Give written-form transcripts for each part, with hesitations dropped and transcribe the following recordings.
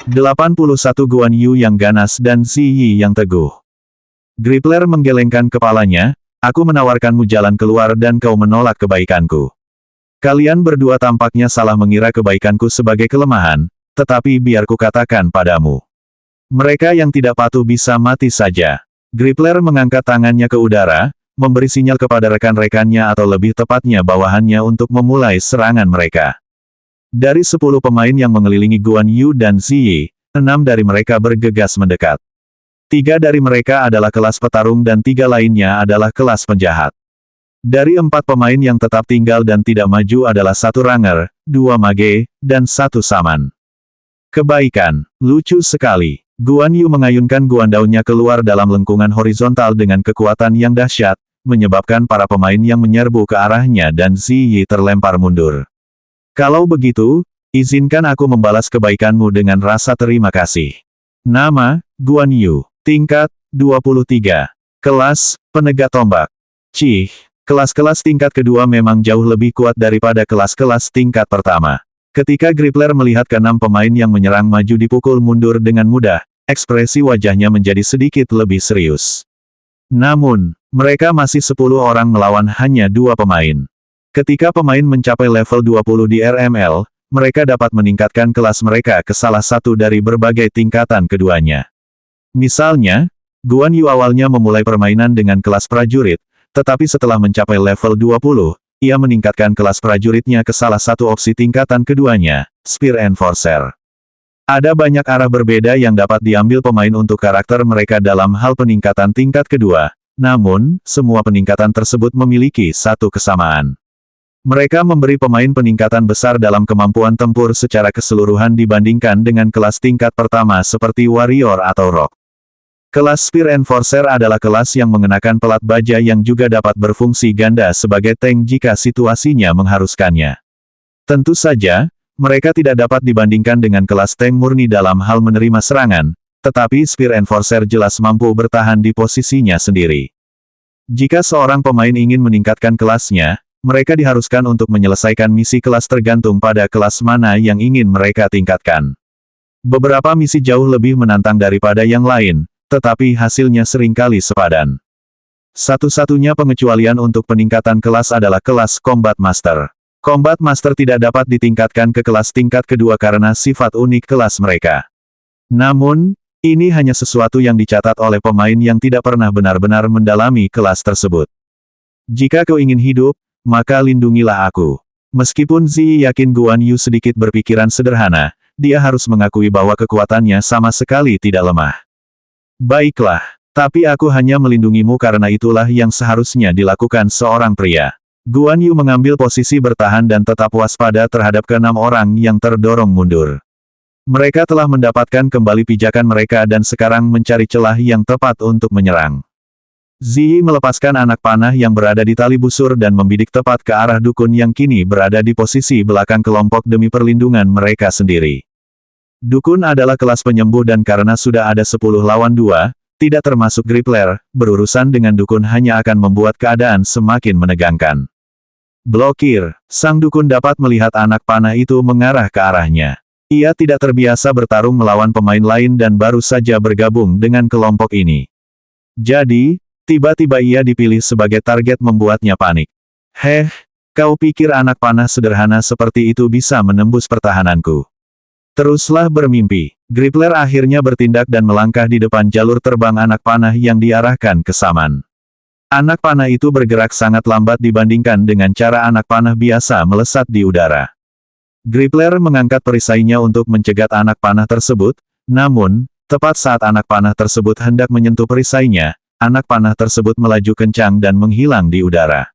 81 Guan Yu yang ganas dan Ziyi yang teguh. Grappler menggelengkan kepalanya, aku menawarkanmu jalan keluar dan kau menolak kebaikanku. Kalian berdua tampaknya salah mengira kebaikanku sebagai kelemahan, tetapi biar kukatakan padamu. Mereka yang tidak patuh bisa mati saja. Grappler mengangkat tangannya ke udara, memberi sinyal kepada rekan-rekannya atau lebih tepatnya bawahannya untuk memulai serangan mereka. Dari 10 pemain yang mengelilingi Guan Yu dan Ziyi, 6 dari mereka bergegas mendekat. 3 dari mereka adalah kelas petarung dan 3 lainnya adalah kelas penjahat. Dari 4 pemain yang tetap tinggal dan tidak maju adalah 1 ranger, 2 mage, dan 1 saman. Kebaikan, lucu sekali. Guan Yu mengayunkan guandaunya keluar dalam lengkungan horizontal dengan kekuatan yang dahsyat, menyebabkan para pemain yang menyerbu ke arahnya dan Ziyi terlempar mundur. Kalau begitu, izinkan aku membalas kebaikanmu dengan rasa terima kasih. Nama, Guan Yu. Tingkat, 23. Kelas, penegak tombak. Cih, kelas-kelas tingkat kedua memang jauh lebih kuat daripada kelas-kelas tingkat pertama. Ketika Grappler melihat ke-6 pemain yang menyerang maju dipukul mundur dengan mudah, ekspresi wajahnya menjadi sedikit lebih serius. Namun, mereka masih 10 orang melawan hanya 2 pemain. Ketika pemain mencapai level 20 di RML, mereka dapat meningkatkan kelas mereka ke salah satu dari berbagai tingkatan keduanya. Misalnya, Guan Yu awalnya memulai permainan dengan kelas prajurit, tetapi setelah mencapai level 20, ia meningkatkan kelas prajuritnya ke salah satu opsi tingkatan keduanya, Spear Enforcer. Ada banyak arah berbeda yang dapat diambil pemain untuk karakter mereka dalam hal peningkatan tingkat kedua, namun, semua peningkatan tersebut memiliki satu kesamaan. Mereka memberi pemain peningkatan besar dalam kemampuan tempur secara keseluruhan dibandingkan dengan kelas tingkat pertama seperti Warrior atau Rock. Kelas Spear Enforcer adalah kelas yang mengenakan pelat baja yang juga dapat berfungsi ganda sebagai tank jika situasinya mengharuskannya. Tentu saja, mereka tidak dapat dibandingkan dengan kelas tank murni dalam hal menerima serangan, tetapi Spear Enforcer jelas mampu bertahan di posisinya sendiri. Jika seorang pemain ingin meningkatkan kelasnya, mereka diharuskan untuk menyelesaikan misi kelas tergantung pada kelas mana yang ingin mereka tingkatkan. Beberapa misi jauh lebih menantang daripada yang lain, tetapi hasilnya seringkali sepadan. Satu-satunya pengecualian untuk peningkatan kelas adalah kelas Combat Master. Combat Master tidak dapat ditingkatkan ke kelas tingkat kedua karena sifat unik kelas mereka. Namun, ini hanya sesuatu yang dicatat oleh pemain yang tidak pernah benar-benar mendalami kelas tersebut. Jika kau ingin hidup, maka lindungilah aku. Meskipun Ziyi yakin Guan Yu sedikit berpikiran sederhana, dia harus mengakui bahwa kekuatannya sama sekali tidak lemah. Baiklah, tapi aku hanya melindungimu karena itulah yang seharusnya dilakukan seorang pria. Guan Yu mengambil posisi bertahan dan tetap waspada terhadap ke-6 orang yang terdorong mundur. Mereka telah mendapatkan kembali pijakan mereka dan sekarang mencari celah yang tepat untuk menyerang. Ziyi melepaskan anak panah yang berada di tali busur dan membidik tepat ke arah dukun yang kini berada di posisi belakang kelompok demi perlindungan mereka sendiri. Dukun adalah kelas penyembuh dan karena sudah ada 10 lawan 2, tidak termasuk Grappler, berurusan dengan dukun hanya akan membuat keadaan semakin menegangkan. Blokir, sang dukun dapat melihat anak panah itu mengarah ke arahnya. Ia tidak terbiasa bertarung melawan pemain lain dan baru saja bergabung dengan kelompok ini. Jadi, tiba-tiba ia dipilih sebagai target membuatnya panik. Heh, kau pikir anak panah sederhana seperti itu bisa menembus pertahananku? Teruslah bermimpi. Grappler akhirnya bertindak dan melangkah di depan jalur terbang anak panah yang diarahkan ke Saman. Anak panah itu bergerak sangat lambat dibandingkan dengan cara anak panah biasa melesat di udara. Grappler mengangkat perisainya untuk mencegat anak panah tersebut, namun, tepat saat anak panah tersebut hendak menyentuh perisainya, anak panah tersebut melaju kencang dan menghilang di udara.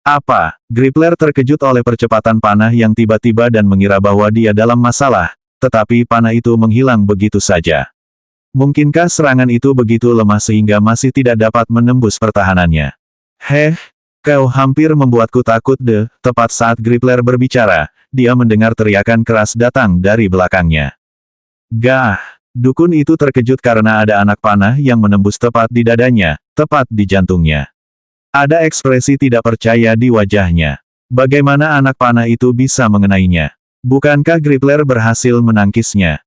Apa? Grappler terkejut oleh percepatan panah yang tiba-tiba dan mengira bahwa dia dalam masalah, tetapi panah itu menghilang begitu saja. Mungkinkah serangan itu begitu lemah sehingga masih tidak dapat menembus pertahanannya? Heh, kau hampir membuatku takut deh. Tepat saat Grappler berbicara, dia mendengar teriakan keras datang dari belakangnya. Gah! Dukun itu terkejut karena ada anak panah yang menembus tepat di dadanya, tepat di jantungnya. Ada ekspresi tidak percaya di wajahnya. Bagaimana anak panah itu bisa mengenainya? Bukankah Grappler berhasil menangkisnya?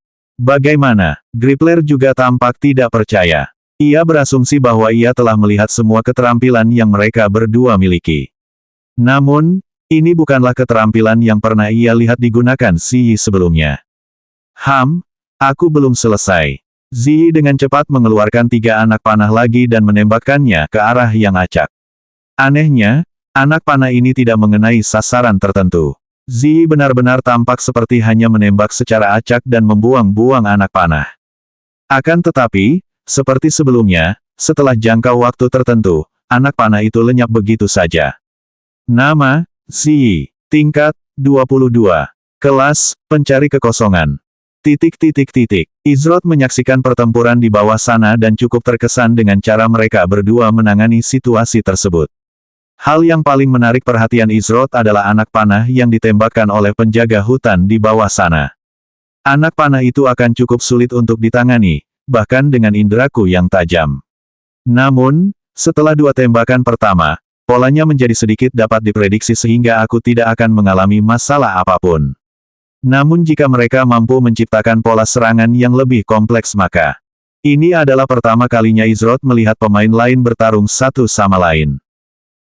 Bagaimana? Gripler juga tampak tidak percaya. Ia berasumsi bahwa ia telah melihat semua keterampilan yang mereka berdua miliki. Namun, ini bukanlah keterampilan yang pernah ia lihat digunakan Ziyi sebelumnya. Aku belum selesai. Ziyi dengan cepat mengeluarkan 3 anak panah lagi dan menembakkannya ke arah yang acak. Anehnya, anak panah ini tidak mengenai sasaran tertentu. Ziyi benar-benar tampak seperti hanya menembak secara acak dan membuang-buang anak panah. Akan tetapi, seperti sebelumnya, setelah jangka waktu tertentu, anak panah itu lenyap begitu saja. Nama, Ziyi, tingkat, 22. Kelas, pencari kekosongan. Izrod menyaksikan pertempuran di bawah sana dan cukup terkesan dengan cara mereka berdua menangani situasi tersebut. Hal yang paling menarik perhatian Izrod adalah anak panah yang ditembakkan oleh penjaga hutan di bawah sana. Anak panah itu akan cukup sulit untuk ditangani, bahkan dengan indraku yang tajam. Namun, setelah 2 tembakan pertama, polanya menjadi sedikit dapat diprediksi sehingga aku tidak akan mengalami masalah apapun. Namun jika mereka mampu menciptakan pola serangan yang lebih kompleks maka ini adalah pertama kalinya Izrod melihat pemain lain bertarung satu sama lain.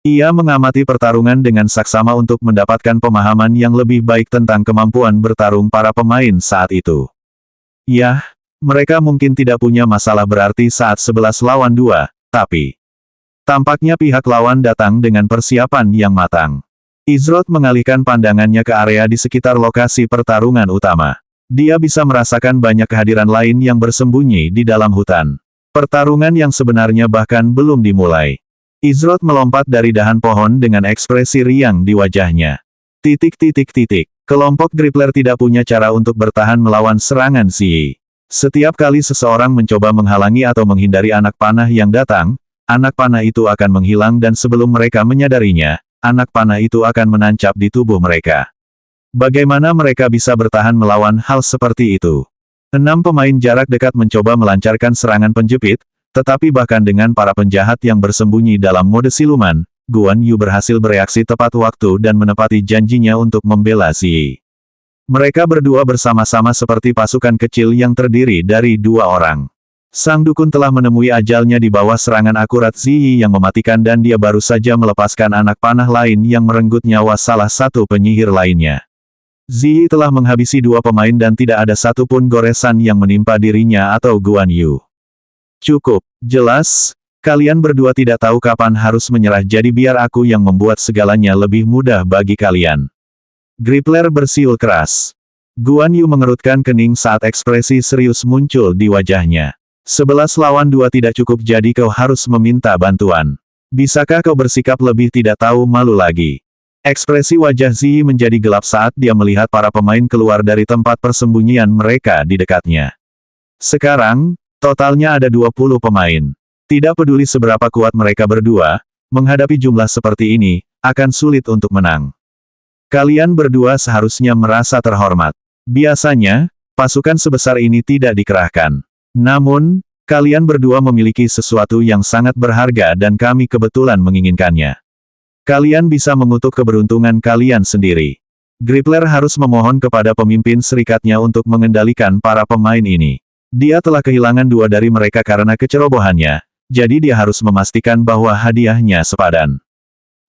Ia mengamati pertarungan dengan saksama untuk mendapatkan pemahaman yang lebih baik tentang kemampuan bertarung para pemain saat itu. Yah, mereka mungkin tidak punya masalah berarti saat 11 lawan 2, tapi tampaknya pihak lawan datang dengan persiapan yang matang. Izrod mengalihkan pandangannya ke area di sekitar lokasi pertarungan utama. Dia bisa merasakan banyak kehadiran lain yang bersembunyi di dalam hutan. Pertarungan yang sebenarnya bahkan belum dimulai. Izrod melompat dari dahan pohon dengan ekspresi riang di wajahnya. Kelompok Gripler tidak punya cara untuk bertahan melawan serangan Ziyi. Setiap kali seseorang mencoba menghalangi atau menghindari anak panah yang datang, anak panah itu akan menghilang dan sebelum mereka menyadarinya, anak panah itu akan menancap di tubuh mereka. Bagaimana mereka bisa bertahan melawan hal seperti itu? 6 pemain jarak dekat mencoba melancarkan serangan penjepit, tetapi bahkan dengan para penjahat yang bersembunyi dalam mode siluman, Guan Yu berhasil bereaksi tepat waktu dan menepati janjinya untuk membela Ziyi. Mereka berdua bersama-sama seperti pasukan kecil yang terdiri dari 2 orang. Sang dukun telah menemui ajalnya di bawah serangan akurat Ziyi yang mematikan dan dia baru saja melepaskan anak panah lain yang merenggut nyawa salah satu penyihir lainnya. Ziyi telah menghabisi 2 pemain dan tidak ada satupun goresan yang menimpa dirinya atau Guan Yu. Cukup, jelas, kalian berdua tidak tahu kapan harus menyerah jadi biar aku yang membuat segalanya lebih mudah bagi kalian. Gripler bersiul keras. Guan Yu mengerutkan kening saat ekspresi serius muncul di wajahnya. 11 lawan 2 tidak cukup jadi kau harus meminta bantuan. Bisakah kau bersikap lebih tidak tahu malu lagi? Ekspresi wajah Ziyi menjadi gelap saat dia melihat para pemain keluar dari tempat persembunyian mereka di dekatnya. Sekarang, totalnya ada 20 pemain. Tidak peduli seberapa kuat mereka berdua, menghadapi jumlah seperti ini, akan sulit untuk menang. Kalian berdua seharusnya merasa terhormat. Biasanya, pasukan sebesar ini tidak dikerahkan. Namun, kalian berdua memiliki sesuatu yang sangat berharga dan kami kebetulan menginginkannya. Kalian bisa mengutuk keberuntungan kalian sendiri. Gripler harus memohon kepada pemimpin serikatnya untuk mengendalikan para pemain ini. Dia telah kehilangan 2 dari mereka karena kecerobohannya, jadi dia harus memastikan bahwa hadiahnya sepadan.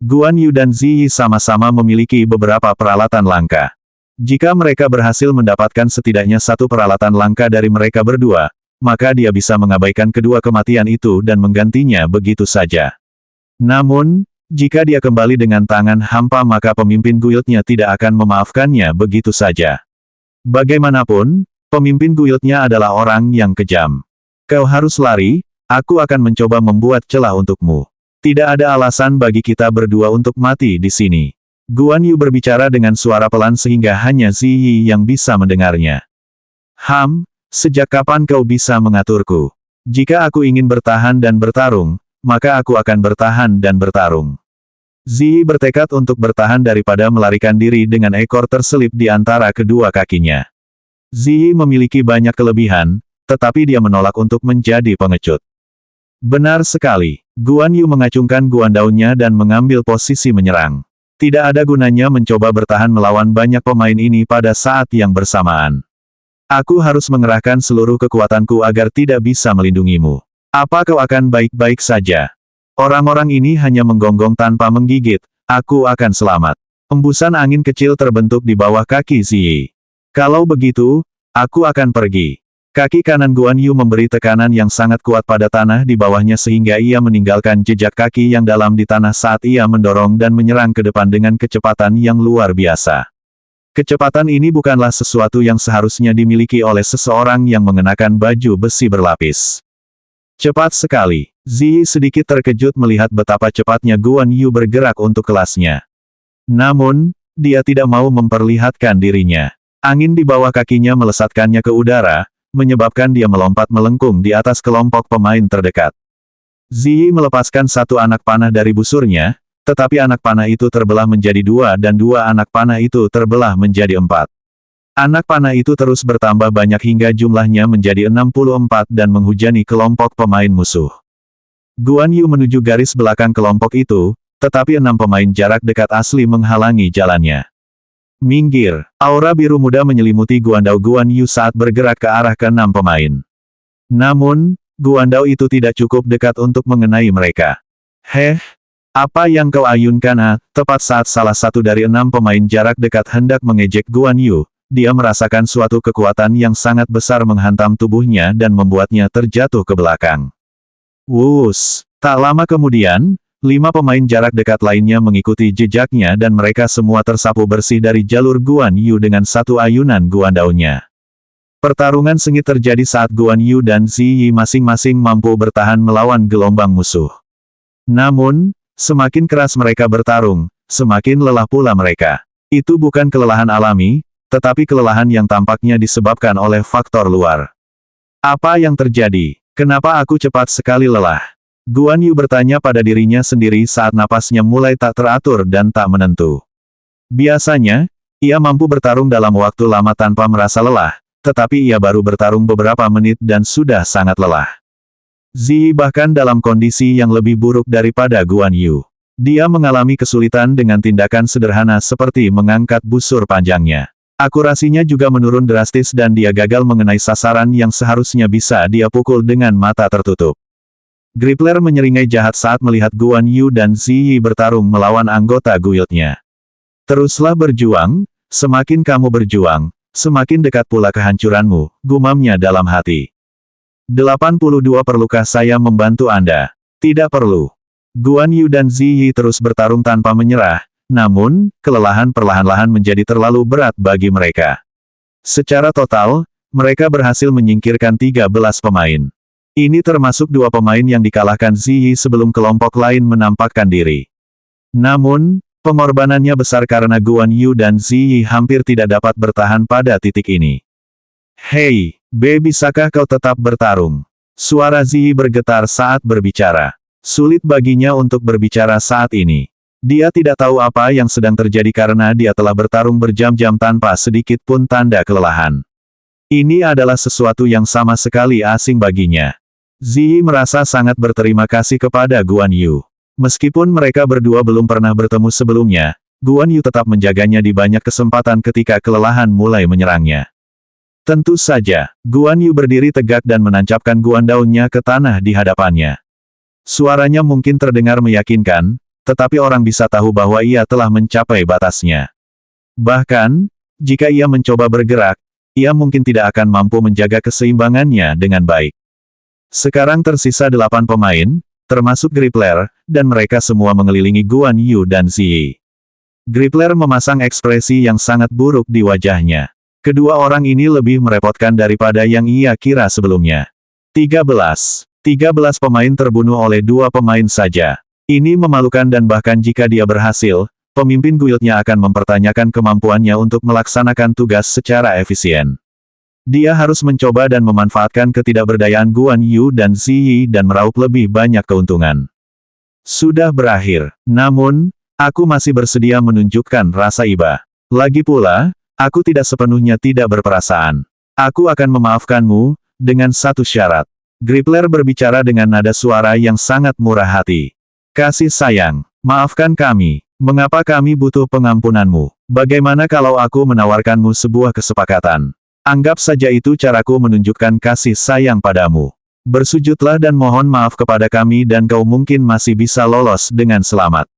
Guan Yu dan Ziyi sama-sama memiliki beberapa peralatan langka. Jika mereka berhasil mendapatkan setidaknya 1 peralatan langka dari mereka berdua, maka dia bisa mengabaikan kedua kematian itu dan menggantinya begitu saja. Namun, jika dia kembali dengan tangan hampa maka pemimpin guildnya tidak akan memaafkannya begitu saja. Bagaimanapun, pemimpin guildnya adalah orang yang kejam. Kau harus lari, aku akan mencoba membuat celah untukmu. Tidak ada alasan bagi kita berdua untuk mati di sini. Guan Yu berbicara dengan suara pelan sehingga hanya Ziyi yang bisa mendengarnya. Sejak kapan kau bisa mengaturku? Jika aku ingin bertahan dan bertarung, maka aku akan bertahan dan bertarung. Ziyi bertekad untuk bertahan daripada melarikan diri dengan ekor terselip di antara kedua kakinya. Ziyi memiliki banyak kelebihan, tetapi dia menolak untuk menjadi pengecut. Benar sekali. Guan Yu mengacungkan guandaunnya dan mengambil posisi menyerang. Tidak ada gunanya mencoba bertahan melawan banyak pemain ini pada saat yang bersamaan. Aku harus mengerahkan seluruh kekuatanku agar tidak bisa melindungimu. Apa kau akan baik-baik saja? Orang-orang ini hanya menggonggong tanpa menggigit. Aku akan selamat. Embusan angin kecil terbentuk di bawah kaki Ziyi. Kalau begitu, aku akan pergi. Kaki kanan Guan Yu memberi tekanan yang sangat kuat pada tanah di bawahnya sehingga ia meninggalkan jejak kaki yang dalam di tanah saat ia mendorong dan menyerang ke depan dengan kecepatan yang luar biasa. Kecepatan ini bukanlah sesuatu yang seharusnya dimiliki oleh seseorang yang mengenakan baju besi berlapis. Cepat sekali. Ziyi sedikit terkejut melihat betapa cepatnya Guan Yu bergerak untuk kelasnya. Namun, dia tidak mau memperlihatkan dirinya. Angin di bawah kakinya melesatkannya ke udara, menyebabkan dia melompat melengkung di atas kelompok pemain terdekat. Ziyi melepaskan satu anak panah dari busurnya, tetapi anak panah itu terbelah menjadi 2 dan 2 anak panah itu terbelah menjadi 4. Anak panah itu terus bertambah banyak hingga jumlahnya menjadi 64 dan menghujani kelompok pemain musuh. Guan Yu menuju garis belakang kelompok itu, tetapi 6 pemain jarak dekat asli menghalangi jalannya. Minggir, aura biru muda menyelimuti Guandao Guan Yu saat bergerak ke arah ke-6 pemain. Namun, Guandao itu tidak cukup dekat untuk mengenai mereka. Apa yang kau ayunkan? Tepat saat salah satu dari 6 pemain jarak dekat hendak mengejek Guan Yu, dia merasakan suatu kekuatan yang sangat besar menghantam tubuhnya dan membuatnya terjatuh ke belakang. Wus! Tak lama kemudian, 5 pemain jarak dekat lainnya mengikuti jejaknya dan mereka semua tersapu bersih dari jalur Guan Yu dengan satu ayunan Guandao-nya. Pertarungan sengit terjadi saat Guan Yu dan Ziyi masing-masing mampu bertahan melawan gelombang musuh. Namun, semakin keras mereka bertarung, semakin lelah pula mereka. Itu bukan kelelahan alami, tetapi kelelahan yang tampaknya disebabkan oleh faktor luar. Apa yang terjadi? Kenapa aku cepat sekali lelah? Guan Yu bertanya pada dirinya sendiri saat napasnya mulai tak teratur dan tak menentu. Biasanya, ia mampu bertarung dalam waktu lama tanpa merasa lelah, tetapi ia baru bertarung beberapa menit dan sudah sangat lelah. Ziyi bahkan dalam kondisi yang lebih buruk daripada Guan Yu. Dia mengalami kesulitan dengan tindakan sederhana seperti mengangkat busur panjangnya. Akurasinya juga menurun drastis dan dia gagal mengenai sasaran yang seharusnya bisa dia pukul dengan mata tertutup. Gripler menyeringai jahat saat melihat Guan Yu dan Ziyi bertarung melawan anggota guildnya. Teruslah berjuang, semakin kamu berjuang, semakin dekat pula kehancuranmu, gumamnya dalam hati. 82 Perlukah saya membantu Anda? Tidak perlu. Guan Yu dan Ziyi terus bertarung tanpa menyerah, namun, kelelahan perlahan-lahan menjadi terlalu berat bagi mereka. Secara total, mereka berhasil menyingkirkan 13 pemain. Ini termasuk 2 pemain yang dikalahkan Ziyi sebelum kelompok lain menampakkan diri. Namun, pengorbanannya besar karena Guan Yu dan Ziyi hampir tidak dapat bertahan pada titik ini. Hei, bisakah kau tetap bertarung? Suara Ziyi bergetar saat berbicara. Sulit baginya untuk berbicara saat ini. Dia tidak tahu apa yang sedang terjadi karena dia telah bertarung berjam-jam tanpa sedikit pun tanda kelelahan. Ini adalah sesuatu yang sama sekali asing baginya. Ziyi merasa sangat berterima kasih kepada Guan Yu. Meskipun mereka berdua belum pernah bertemu sebelumnya, Guan Yu tetap menjaganya di banyak kesempatan ketika kelelahan mulai menyerangnya. Tentu saja, Guan Yu berdiri tegak dan menancapkan Guandao-nya ke tanah di hadapannya. Suaranya mungkin terdengar meyakinkan, tetapi orang bisa tahu bahwa ia telah mencapai batasnya. Bahkan, jika ia mencoba bergerak, ia mungkin tidak akan mampu menjaga keseimbangannya dengan baik. Sekarang tersisa 8 pemain, termasuk Gripler, dan mereka semua mengelilingi Guan Yu dan Ziyi. Gripler memasang ekspresi yang sangat buruk di wajahnya. Kedua orang ini lebih merepotkan daripada yang ia kira sebelumnya. 13 pemain terbunuh oleh 2 pemain saja. Ini memalukan dan bahkan jika dia berhasil, pemimpin guildnya akan mempertanyakan kemampuannya untuk melaksanakan tugas secara efisien. Dia harus mencoba dan memanfaatkan ketidakberdayaan Guan Yu dan Ziyi dan meraup lebih banyak keuntungan. Sudah berakhir, namun, aku masih bersedia menunjukkan rasa iba. Lagi pula, aku tidak sepenuhnya tidak berperasaan. Aku akan memaafkanmu, dengan satu syarat. Gripler berbicara dengan nada suara yang sangat murah hati. Kasih sayang, maafkan kami. Mengapa kami butuh pengampunanmu? Bagaimana kalau aku menawarkanmu sebuah kesepakatan? Anggap saja itu caraku menunjukkan kasih sayang padamu. Bersujudlah dan mohon maaf kepada kami dan kau mungkin masih bisa lolos dengan selamat.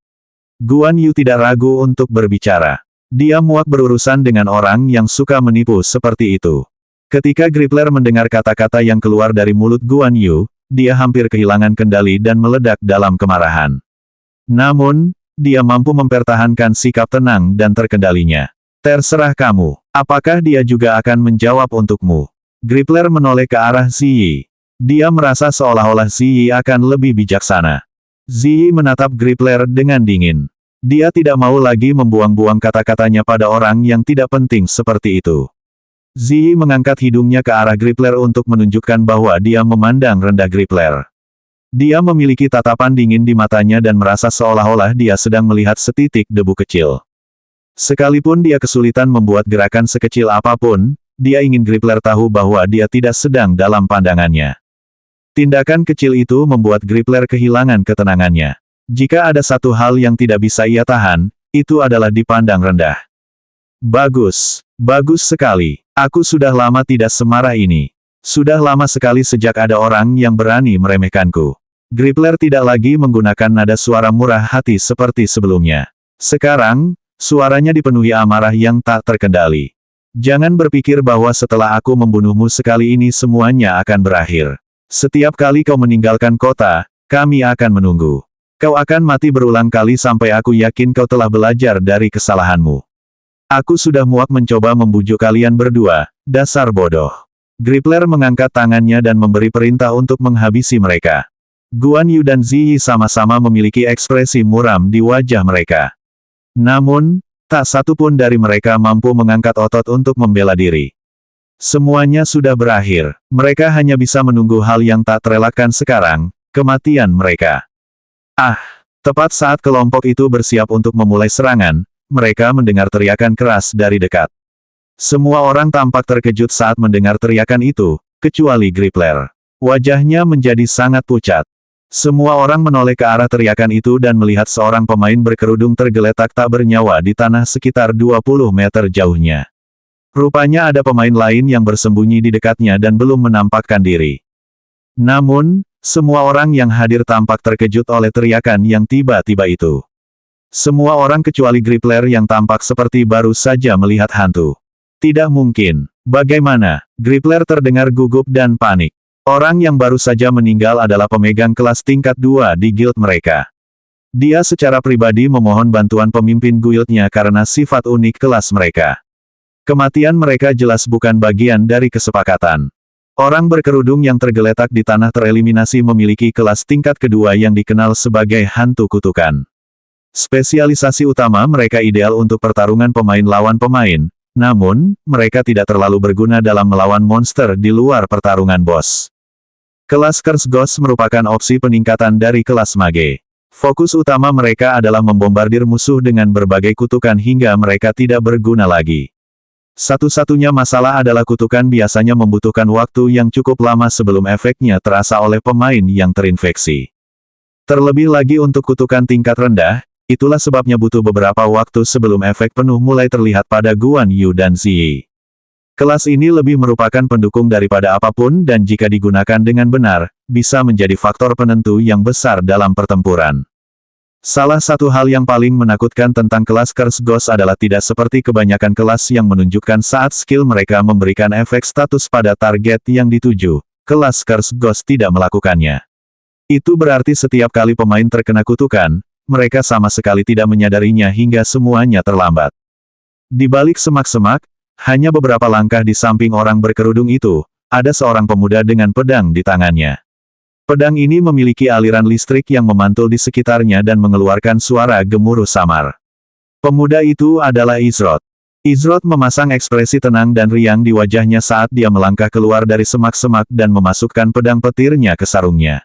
Guan Yu tidak ragu untuk berbicara. Dia muak berurusan dengan orang yang suka menipu seperti itu. Ketika Grippler mendengar kata-kata yang keluar dari mulut Guan Yu, dia hampir kehilangan kendali dan meledak dalam kemarahan. Namun, dia mampu mempertahankan sikap tenang dan terkendalinya. Terserah kamu. Apakah dia juga akan menjawab untukmu? Grippler menoleh ke arah Ziyi. Dia merasa seolah-olah Ziyi akan lebih bijaksana. Ziyi menatap Grippler dengan dingin. Dia tidak mau lagi membuang-buang kata-katanya pada orang yang tidak penting seperti itu. Ziyi mengangkat hidungnya ke arah Grippler untuk menunjukkan bahwa dia memandang rendah Grippler. Dia memiliki tatapan dingin di matanya dan merasa seolah-olah dia sedang melihat setitik debu kecil. Sekalipun dia kesulitan membuat gerakan sekecil apapun, dia ingin Grippler tahu bahwa dia tidak sedang dalam pandangannya. Tindakan kecil itu membuat Grippler kehilangan ketenangannya. Jika ada satu hal yang tidak bisa ia tahan, itu adalah dipandang rendah. Bagus. Bagus sekali. Aku sudah lama tidak semarah ini. Sudah lama sekali sejak ada orang yang berani meremehkanku. Grippler tidak lagi menggunakan nada suara murah hati seperti sebelumnya. Sekarang, suaranya dipenuhi amarah yang tak terkendali. Jangan berpikir bahwa setelah aku membunuhmu sekali ini semuanya akan berakhir. Setiap kali kau meninggalkan kota, kami akan menunggu. Kau akan mati berulang kali sampai aku yakin kau telah belajar dari kesalahanmu. Aku sudah muak mencoba membujuk kalian berdua, dasar bodoh. Grippler mengangkat tangannya dan memberi perintah untuk menghabisi mereka. Guan Yu dan Ziyi sama-sama memiliki ekspresi muram di wajah mereka. Namun, tak satu pun dari mereka mampu mengangkat otot untuk membela diri. Semuanya sudah berakhir. Mereka hanya bisa menunggu hal yang tak terelakkan sekarang, kematian mereka. Tepat saat kelompok itu bersiap untuk memulai serangan, mereka mendengar teriakan keras dari dekat. Semua orang tampak terkejut saat mendengar teriakan itu, kecuali Grippler. Wajahnya menjadi sangat pucat. Semua orang menoleh ke arah teriakan itu dan melihat seorang pemain berkerudung tergeletak tak bernyawa di tanah sekitar 20 meter jauhnya. Rupanya ada pemain lain yang bersembunyi di dekatnya dan belum menampakkan diri. Namun, semua orang yang hadir tampak terkejut oleh teriakan yang tiba-tiba itu. Semua orang kecuali Grippler yang tampak seperti baru saja melihat hantu. Tidak mungkin. Bagaimana? Grippler terdengar gugup dan panik. Orang yang baru saja meninggal adalah pemegang kelas tingkat 2 di guild mereka. Dia secara pribadi memohon bantuan pemimpin guildnya karena sifat unik kelas mereka. Kematian mereka jelas bukan bagian dari kesepakatan. Orang berkerudung yang tergeletak di tanah tereliminasi memiliki kelas tingkat kedua yang dikenal sebagai hantu kutukan. Spesialisasi utama mereka ideal untuk pertarungan pemain lawan pemain, namun, mereka tidak terlalu berguna dalam melawan monster di luar pertarungan bos. Kelas Curse Ghost merupakan opsi peningkatan dari kelas Mage. Fokus utama mereka adalah membombardir musuh dengan berbagai kutukan hingga mereka tidak berguna lagi. Satu-satunya masalah adalah kutukan biasanya membutuhkan waktu yang cukup lama sebelum efeknya terasa oleh pemain yang terinfeksi. Terlebih lagi untuk kutukan tingkat rendah, itulah sebabnya butuh beberapa waktu sebelum efek penuh mulai terlihat pada Guan Yu dan Ziyi. Kelas ini lebih merupakan pendukung daripada apapun dan jika digunakan dengan benar, bisa menjadi faktor penentu yang besar dalam pertempuran. Salah satu hal yang paling menakutkan tentang kelas Curse Ghost adalah tidak seperti kebanyakan kelas yang menunjukkan saat skill mereka memberikan efek status pada target yang dituju, kelas Curse Ghost tidak melakukannya. Itu berarti setiap kali pemain terkena kutukan, mereka sama sekali tidak menyadarinya hingga semuanya terlambat. Di balik semak-semak, hanya beberapa langkah di samping orang berkerudung itu, ada seorang pemuda dengan pedang di tangannya. Pedang ini memiliki aliran listrik yang memantul di sekitarnya dan mengeluarkan suara gemuruh samar. Pemuda itu adalah Izrod. Izrod memasang ekspresi tenang dan riang di wajahnya saat dia melangkah keluar dari semak-semak dan memasukkan pedang petirnya ke sarungnya.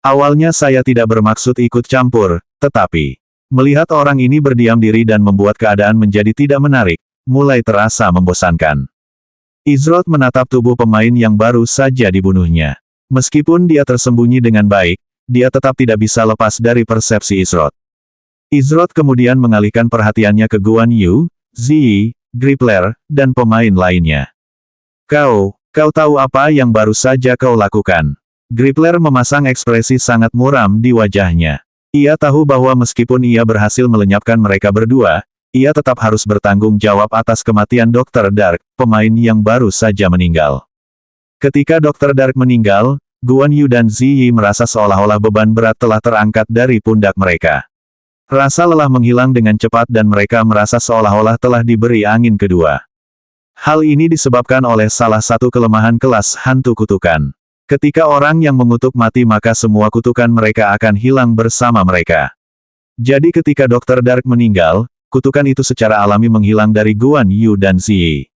Awalnya saya tidak bermaksud ikut campur, tetapi melihat orang ini berdiam diri dan membuat keadaan menjadi tidak menarik, mulai terasa membosankan. Izrod menatap tubuh pemain yang baru saja dibunuhnya. Meskipun dia tersembunyi dengan baik, dia tetap tidak bisa lepas dari persepsi Izrod. Izrod kemudian mengalihkan perhatiannya ke Guan Yu, Ziyi, Grippler, dan pemain lainnya. Kau tahu apa yang baru saja kau lakukan? Gripler memasang ekspresi sangat muram di wajahnya. Ia tahu bahwa meskipun ia berhasil melenyapkan mereka berdua, ia tetap harus bertanggung jawab atas kematian Dr. Dark, pemain yang baru saja meninggal. Ketika Dr. Dark meninggal, Guan Yu dan Ziyi merasa seolah-olah beban berat telah terangkat dari pundak mereka. Rasa lelah menghilang dengan cepat dan mereka merasa seolah-olah telah diberi angin kedua. Hal ini disebabkan oleh salah satu kelemahan kelas hantu kutukan. Ketika orang yang mengutuk mati maka semua kutukan mereka akan hilang bersama mereka. Jadi ketika Dr. Dark meninggal, kutukan itu secara alami menghilang dari Guan Yu dan Ziyi.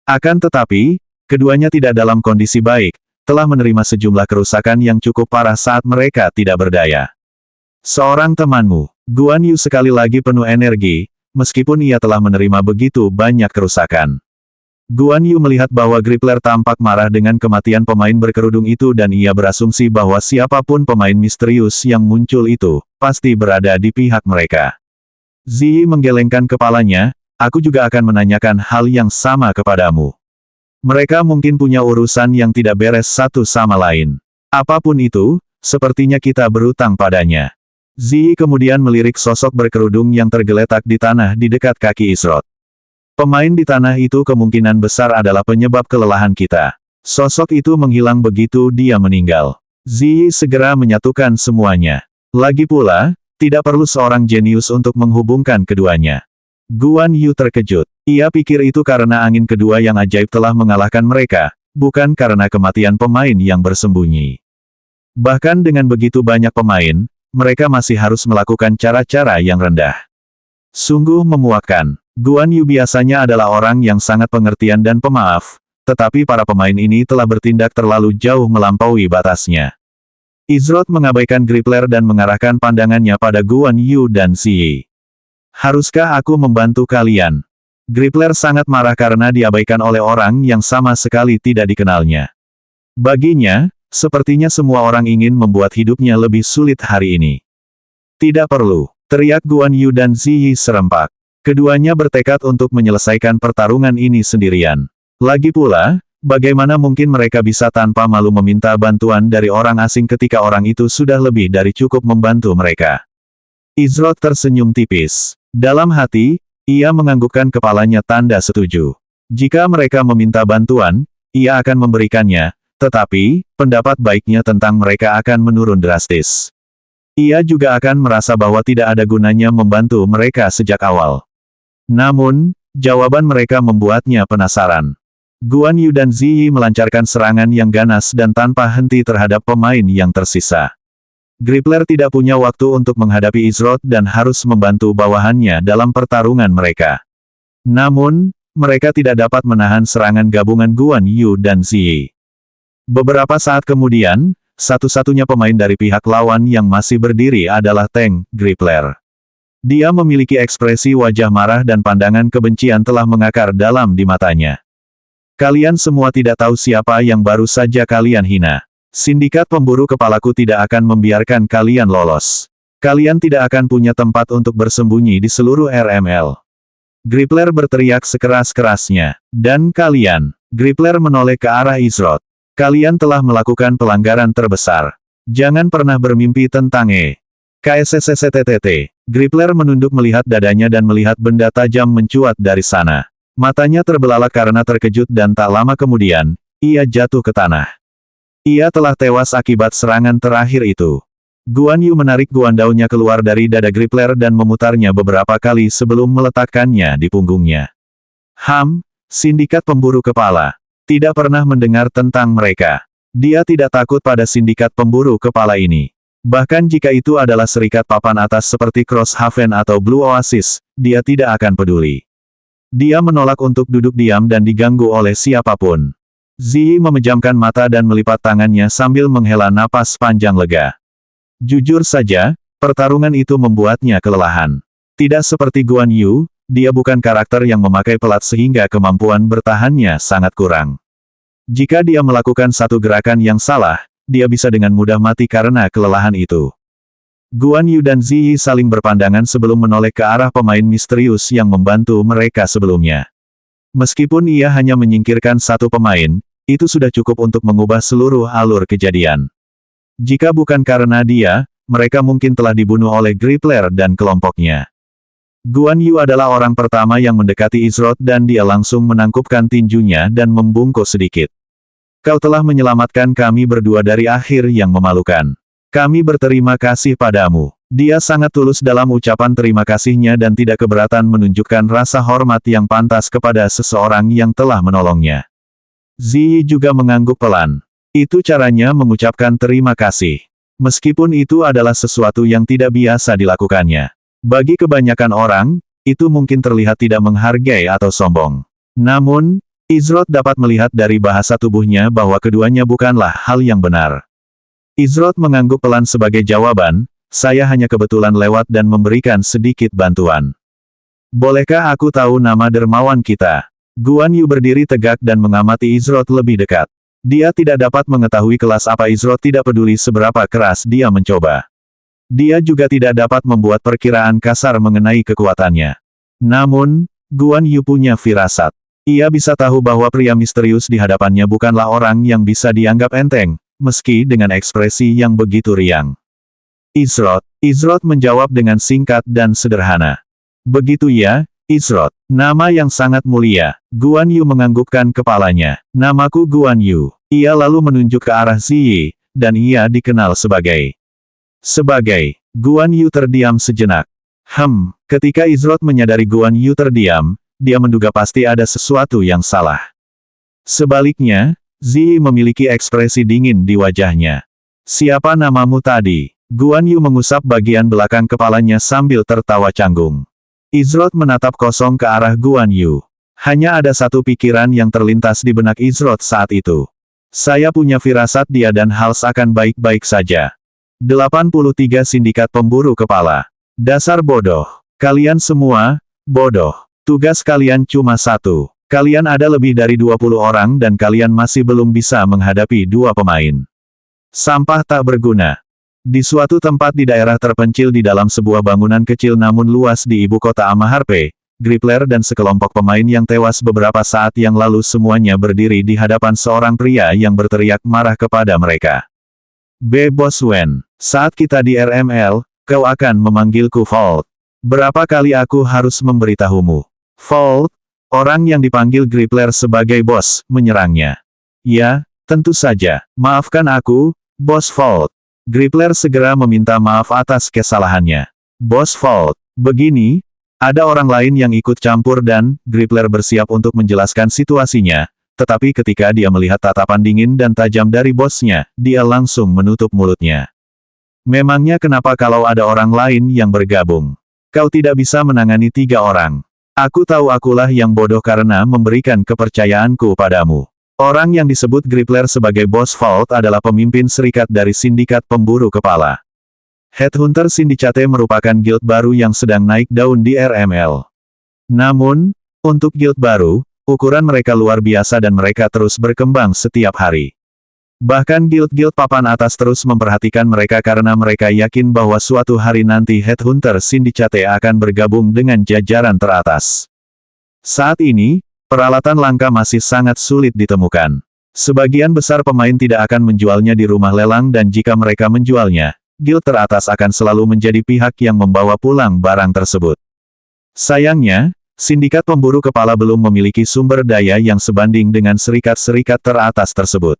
Akan tetapi, keduanya tidak dalam kondisi baik, telah menerima sejumlah kerusakan yang cukup parah saat mereka tidak berdaya. Seorang temanmu, Guan Yu sekali lagi penuh energi, meskipun ia telah menerima begitu banyak kerusakan. Guan Yu melihat bahwa Gripler tampak marah dengan kematian pemain berkerudung itu dan ia berasumsi bahwa siapapun pemain misterius yang muncul itu, pasti berada di pihak mereka. Ziyi menggelengkan kepalanya, aku juga akan menanyakan hal yang sama kepadamu. Mereka mungkin punya urusan yang tidak beres satu sama lain. Apapun itu, sepertinya kita berutang padanya. Ziyi kemudian melirik sosok berkerudung yang tergeletak di tanah di dekat kaki Izrod. Pemain di tanah itu kemungkinan besar adalah penyebab kelelahan kita. Sosok itu menghilang begitu dia meninggal. Ziyi segera menyatukan semuanya. Lagi pula, tidak perlu seorang jenius untuk menghubungkan keduanya. Guan Yu terkejut. Ia pikir itu karena angin kedua yang ajaib telah mengalahkan mereka, bukan karena kematian pemain yang bersembunyi. Bahkan dengan begitu banyak pemain, mereka masih harus melakukan cara-cara yang rendah. Sungguh memuakkan. Guan Yu biasanya adalah orang yang sangat pengertian dan pemaaf, tetapi para pemain ini telah bertindak terlalu jauh melampaui batasnya. Izrod mengabaikan Gripler dan mengarahkan pandangannya pada Guan Yu dan Ziyi. Haruskah aku membantu kalian? Gripler sangat marah karena diabaikan oleh orang yang sama sekali tidak dikenalnya. Baginya, sepertinya semua orang ingin membuat hidupnya lebih sulit hari ini. Tidak perlu, teriak Guan Yu dan Ziyi serempak. Keduanya bertekad untuk menyelesaikan pertarungan ini sendirian. Lagi pula, bagaimana mungkin mereka bisa tanpa malu meminta bantuan dari orang asing ketika orang itu sudah lebih dari cukup membantu mereka? Izrod tersenyum tipis. Dalam hati, ia menganggukkan kepalanya tanda setuju. Jika mereka meminta bantuan, ia akan memberikannya, tetapi, pendapat baiknya tentang mereka akan menurun drastis. Ia juga akan merasa bahwa tidak ada gunanya membantu mereka sejak awal. Namun, jawaban mereka membuatnya penasaran. Guan Yu dan Ziyi melancarkan serangan yang ganas dan tanpa henti terhadap pemain yang tersisa. Gripler tidak punya waktu untuk menghadapi Izrod dan harus membantu bawahannya dalam pertarungan mereka. Namun, mereka tidak dapat menahan serangan gabungan Guan Yu dan Ziyi. Beberapa saat kemudian, satu-satunya pemain dari pihak lawan yang masih berdiri adalah Tank Gripler. Dia memiliki ekspresi wajah marah dan pandangan kebencian telah mengakar dalam di matanya. Kalian semua tidak tahu siapa yang baru saja kalian hina. Sindikat pemburu kepalaku tidak akan membiarkan kalian lolos. Kalian tidak akan punya tempat untuk bersembunyi di seluruh RML. Gripler berteriak sekeras-kerasnya. Dan kalian, Gripler menoleh ke arah Izrod. Kalian telah melakukan pelanggaran terbesar. Jangan pernah bermimpi tentang KSSSTTT. Gripler menunduk melihat dadanya dan melihat benda tajam mencuat dari sana. Matanya terbelalak karena terkejut dan tak lama kemudian, ia jatuh ke tanah. Ia telah tewas akibat serangan terakhir itu. Guan Yu menarik guandaunya keluar dari dada Gripler dan memutarnya beberapa kali sebelum meletakkannya di punggungnya. Sindikat pemburu kepala. Tidak pernah mendengar tentang mereka. Dia tidak takut pada sindikat pemburu kepala ini. Bahkan jika itu adalah serikat papan atas seperti Crosshaven atau Blue Oasis, dia tidak akan peduli. Dia menolak untuk duduk diam dan diganggu oleh siapapun. Ziyi memejamkan mata dan melipat tangannya sambil menghela napas panjang lega. Jujur saja, pertarungan itu membuatnya kelelahan. Tidak seperti Guan Yu, dia bukan karakter yang memakai pelat sehingga kemampuan bertahannya sangat kurang. Jika dia melakukan satu gerakan yang salah, dia bisa dengan mudah mati karena kelelahan itu. Guan Yu dan Ziyi saling berpandangan sebelum menoleh ke arah pemain misterius yang membantu mereka sebelumnya. Meskipun ia hanya menyingkirkan satu pemain, itu sudah cukup untuk mengubah seluruh alur kejadian. Jika bukan karena dia, mereka mungkin telah dibunuh oleh Grippler dan kelompoknya. Guan Yu adalah orang pertama yang mendekati Izroth dan dia langsung menangkupkan tinjunya dan membungkuk sedikit. Kau telah menyelamatkan kami berdua dari akhir yang memalukan. Kami berterima kasih padamu. Dia sangat tulus dalam ucapan terima kasihnya dan tidak keberatan menunjukkan rasa hormat yang pantas kepada seseorang yang telah menolongnya. Ziyi juga mengangguk pelan. Itu caranya mengucapkan terima kasih. Meskipun itu adalah sesuatu yang tidak biasa dilakukannya. Bagi kebanyakan orang, itu mungkin terlihat tidak menghargai atau sombong. Namun, Izroth dapat melihat dari bahasa tubuhnya bahwa keduanya bukanlah hal yang benar. Izroth mengangguk pelan sebagai jawaban, saya hanya kebetulan lewat dan memberikan sedikit bantuan. Bolehkah aku tahu nama dermawan kita? Guan Yu berdiri tegak dan mengamati Izroth lebih dekat. Dia tidak dapat mengetahui kelas apa Izroth, tidak peduli seberapa keras dia mencoba. Dia juga tidak dapat membuat perkiraan kasar mengenai kekuatannya. Namun, Guan Yu punya firasat. Ia bisa tahu bahwa pria misterius di hadapannya bukanlah orang yang bisa dianggap enteng, meski dengan ekspresi yang begitu riang. Izroth menjawab dengan singkat dan sederhana. Begitu ya, Izroth. Nama yang sangat mulia. Guan Yu menganggukkan kepalanya. Namaku Guan Yu. Ia lalu menunjuk ke arah Ziyi, dan ia dikenal sebagai. Guan Yu terdiam sejenak. Ketika Izroth menyadari Guan Yu terdiam, dia menduga pasti ada sesuatu yang salah. Sebaliknya, Ziyi memiliki ekspresi dingin di wajahnya. Siapa namamu tadi? Guan Yu mengusap bagian belakang kepalanya sambil tertawa canggung. Izroth menatap kosong ke arah Guan Yu. Hanya ada satu pikiran yang terlintas di benak Izroth saat itu. Saya punya firasat dia dan Hals akan baik-baik saja. 83 Sindikat Pemburu Kepala. Dasar bodoh. Kalian semua, bodoh. Tugas kalian cuma satu. Kalian ada lebih dari 20 orang dan kalian masih belum bisa menghadapi dua pemain. Sampah tak berguna. Di suatu tempat di daerah terpencil di dalam sebuah bangunan kecil namun luas di ibu kota Amaharpe, Grippler dan sekelompok pemain yang tewas beberapa saat yang lalu semuanya berdiri di hadapan seorang pria yang berteriak marah kepada mereka. Bos Wen, saat kita di RML, kau akan memanggilku Volt. Berapa kali aku harus memberitahumu? Volt, orang yang dipanggil Grippler sebagai bos, menyerangnya. Ya, tentu saja. Maafkan aku, Bos Volt. Grippler segera meminta maaf atas kesalahannya. Bos Volt, begini, ada orang lain yang ikut campur dan, Grippler bersiap untuk menjelaskan situasinya, tetapi ketika dia melihat tatapan dingin dan tajam dari bosnya, dia langsung menutup mulutnya. Memangnya kenapa kalau ada orang lain yang bergabung? Kau tidak bisa menangani 3 orang. Aku tahu akulah yang bodoh karena memberikan kepercayaanku padamu. Orang yang disebut Grippler sebagai Bos Volt adalah pemimpin serikat dari Sindikat Pemburu Kepala. Headhunter Syndicate merupakan guild baru yang sedang naik daun di RML. Namun, untuk guild baru, ukuran mereka luar biasa dan mereka terus berkembang setiap hari. Bahkan guild-guild papan atas terus memperhatikan mereka karena mereka yakin bahwa suatu hari nanti Headhunter Syndicate akan bergabung dengan jajaran teratas. Saat ini, peralatan langka masih sangat sulit ditemukan. Sebagian besar pemain tidak akan menjualnya di rumah lelang dan jika mereka menjualnya, guild teratas akan selalu menjadi pihak yang membawa pulang barang tersebut. Sayangnya, Sindikat Pemburu Kepala belum memiliki sumber daya yang sebanding dengan serikat-serikat teratas tersebut.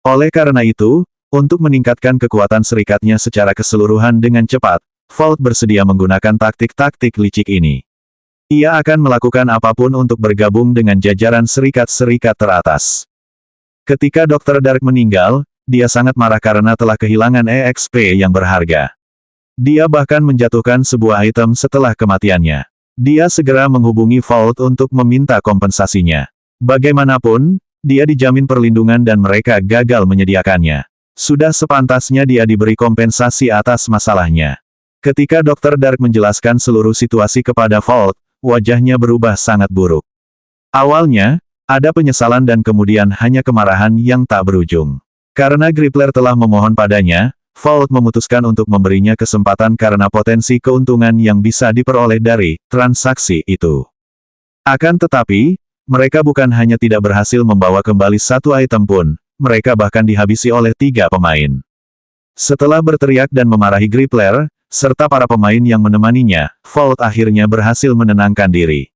Oleh karena itu, untuk meningkatkan kekuatan serikatnya secara keseluruhan dengan cepat, Volt bersedia menggunakan taktik-taktik licik ini. Ia akan melakukan apapun untuk bergabung dengan jajaran serikat-serikat teratas. Ketika Dr. Dark meninggal, dia sangat marah karena telah kehilangan EXP yang berharga. Dia bahkan menjatuhkan sebuah item setelah kematiannya. Dia segera menghubungi Volt untuk meminta kompensasinya. Bagaimanapun, dia dijamin perlindungan dan mereka gagal menyediakannya. Sudah sepantasnya dia diberi kompensasi atas masalahnya. Ketika Dr. Dark menjelaskan seluruh situasi kepada Volt, wajahnya berubah sangat buruk. Awalnya, ada penyesalan dan kemudian hanya kemarahan yang tak berujung. Karena Grippler telah memohon padanya, Volt memutuskan untuk memberinya kesempatan karena potensi keuntungan yang bisa diperoleh dari transaksi itu. Akan tetapi, Mereka bukan hanya tidak berhasil membawa kembali satu item pun, mereka bahkan dihabisi oleh 3 pemain. Setelah berteriak dan memarahi Grippler, serta para pemain yang menemaninya, Vault akhirnya berhasil menenangkan diri.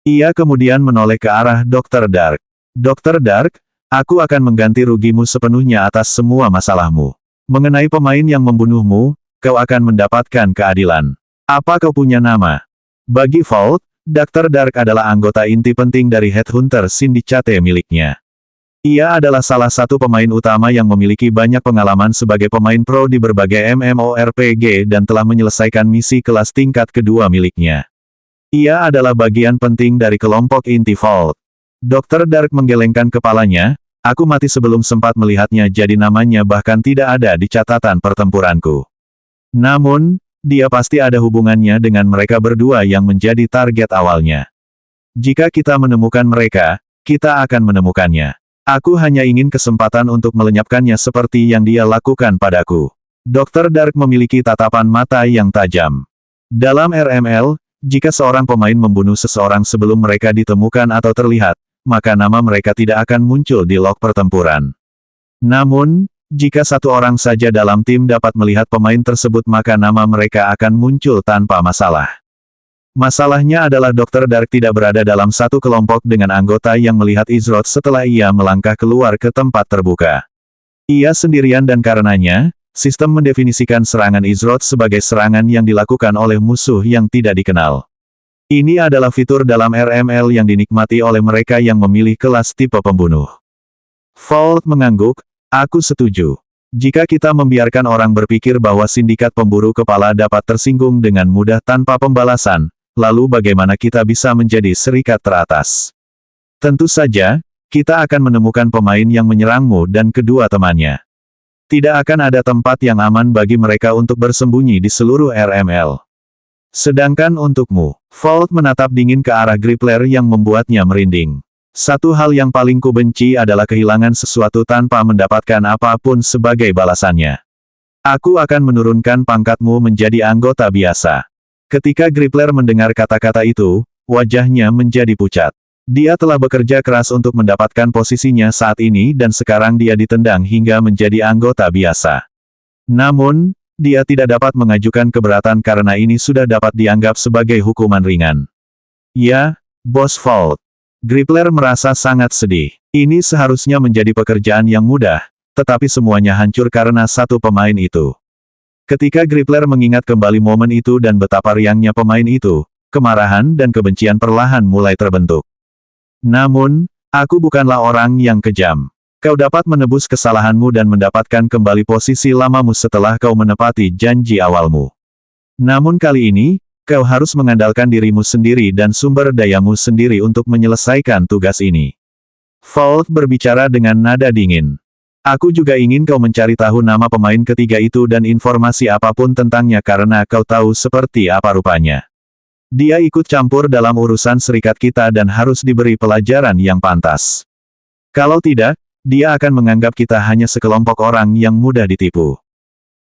Ia kemudian menoleh ke arah Dr. Dark. Dr. Dark, aku akan mengganti rugimu sepenuhnya atas semua masalahmu. Mengenai pemain yang membunuhmu, kau akan mendapatkan keadilan. Apa kau punya nama? Bagi Vault, Dr. Dark adalah anggota inti penting dari Headhunter Syndicate miliknya. Ia adalah salah satu pemain utama yang memiliki banyak pengalaman sebagai pemain pro di berbagai MMORPG dan telah menyelesaikan misi kelas tingkat kedua miliknya. Ia adalah bagian penting dari kelompok inti Vault. Dr. Dark menggelengkan kepalanya, aku mati sebelum sempat melihatnya jadi namanya bahkan tidak ada di catatan pertempuranku. Namun, dia pasti ada hubungannya dengan mereka berdua yang menjadi target awalnya. Jika kita menemukan mereka, kita akan menemukannya. Aku hanya ingin kesempatan untuk melenyapkannya seperti yang dia lakukan padaku. Dr. Dark memiliki tatapan mata yang tajam. Dalam RML, jika seorang pemain membunuh seseorang sebelum mereka ditemukan atau terlihat, maka nama mereka tidak akan muncul di log pertempuran. Namun, jika satu orang saja dalam tim dapat melihat pemain tersebut maka nama mereka akan muncul tanpa masalah. Masalahnya adalah Dr. Dark tidak berada dalam satu kelompok dengan anggota yang melihat Izroth setelah ia melangkah keluar ke tempat terbuka. Ia sendirian dan karenanya, sistem mendefinisikan serangan Izroth sebagai serangan yang dilakukan oleh musuh yang tidak dikenal. Ini adalah fitur dalam RML yang dinikmati oleh mereka yang memilih kelas tipe pembunuh. Vault mengangguk, aku setuju. Jika kita membiarkan orang berpikir bahwa sindikat pemburu kepala dapat tersinggung dengan mudah tanpa pembalasan, lalu bagaimana kita bisa menjadi serikat teratas? Tentu saja, kita akan menemukan pemain yang menyerangmu dan kedua temannya. Tidak akan ada tempat yang aman bagi mereka untuk bersembunyi di seluruh RML. Sedangkan untukmu, Vault menatap dingin ke arah Grippler yang membuatnya merinding. Satu hal yang paling kubenci adalah kehilangan sesuatu tanpa mendapatkan apapun sebagai balasannya. Aku akan menurunkan pangkatmu menjadi anggota biasa. Ketika Grippler mendengar kata-kata itu, wajahnya menjadi pucat. Dia telah bekerja keras untuk mendapatkan posisinya saat ini dan sekarang dia ditendang hingga menjadi anggota biasa. Namun, dia tidak dapat mengajukan keberatan karena ini sudah dapat dianggap sebagai hukuman ringan. Ya, Bos Vault. Grippler merasa sangat sedih. Ini seharusnya menjadi pekerjaan yang mudah, tetapi semuanya hancur karena satu pemain itu. Ketika Grippler mengingat kembali momen itu dan betapa riangnya pemain itu, kemarahan dan kebencian perlahan mulai terbentuk. Namun, aku bukanlah orang yang kejam. Kau dapat menebus kesalahanmu dan mendapatkan kembali posisi lamamu setelah kau menepati janji awalmu. Namun kali ini, kau harus mengandalkan dirimu sendiri dan sumber dayamu sendiri untuk menyelesaikan tugas ini. Vault berbicara dengan nada dingin. Aku juga ingin kau mencari tahu nama pemain ketiga itu dan informasi apapun tentangnya karena kau tahu seperti apa rupanya. Dia ikut campur dalam urusan serikat kita dan harus diberi pelajaran yang pantas. Kalau tidak, dia akan menganggap kita hanya sekelompok orang yang mudah ditipu.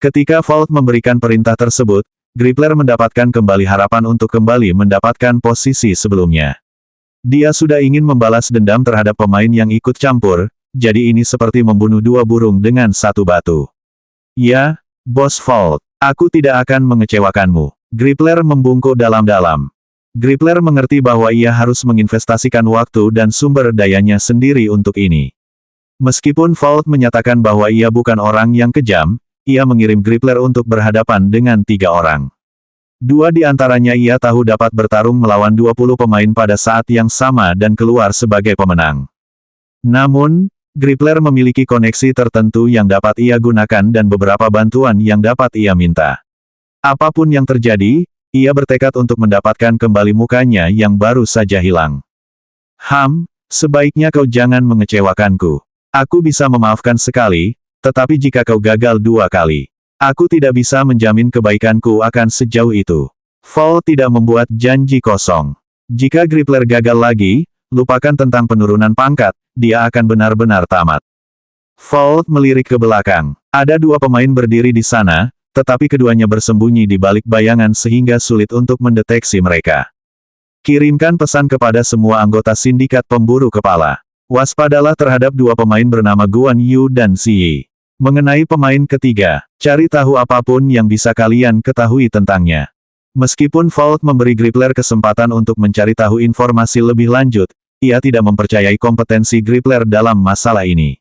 Ketika Vault memberikan perintah tersebut, Grippler mendapatkan kembali harapan untuk kembali mendapatkan posisi sebelumnya. Dia sudah ingin membalas dendam terhadap pemain yang ikut campur, jadi ini seperti membunuh dua burung dengan satu batu. Ya, Bos Vault, aku tidak akan mengecewakanmu. Grippler membungkuk dalam-dalam. Grippler mengerti bahwa ia harus menginvestasikan waktu dan sumber dayanya sendiri untuk ini. Meskipun Vault menyatakan bahwa ia bukan orang yang kejam, ia mengirim Grippler untuk berhadapan dengan 3 orang. 2 di antaranya ia tahu dapat bertarung melawan 20 pemain pada saat yang sama dan keluar sebagai pemenang. Namun, Grippler memiliki koneksi tertentu yang dapat ia gunakan dan beberapa bantuan yang dapat ia minta. Apapun yang terjadi, ia bertekad untuk mendapatkan kembali mukanya yang baru saja hilang. Sebaiknya kau jangan mengecewakanku. Aku bisa memaafkan sekali, tetapi jika kau gagal 2 kali, aku tidak bisa menjamin kebaikanku akan sejauh itu. Vault tidak membuat janji kosong. Jika Grippler gagal lagi, lupakan tentang penurunan pangkat, dia akan benar-benar tamat. Vault melirik ke belakang. Ada 2 pemain berdiri di sana, tetapi keduanya bersembunyi di balik bayangan sehingga sulit untuk mendeteksi mereka. Kirimkan pesan kepada semua anggota sindikat pemburu kepala. Waspadalah terhadap dua pemain bernama Guan Yu dan Ziyi. Mengenai pemain ketiga, cari tahu apapun yang bisa kalian ketahui tentangnya. Meskipun Vault memberi Grippler kesempatan untuk mencari tahu informasi lebih lanjut, ia tidak mempercayai kompetensi Grippler dalam masalah ini.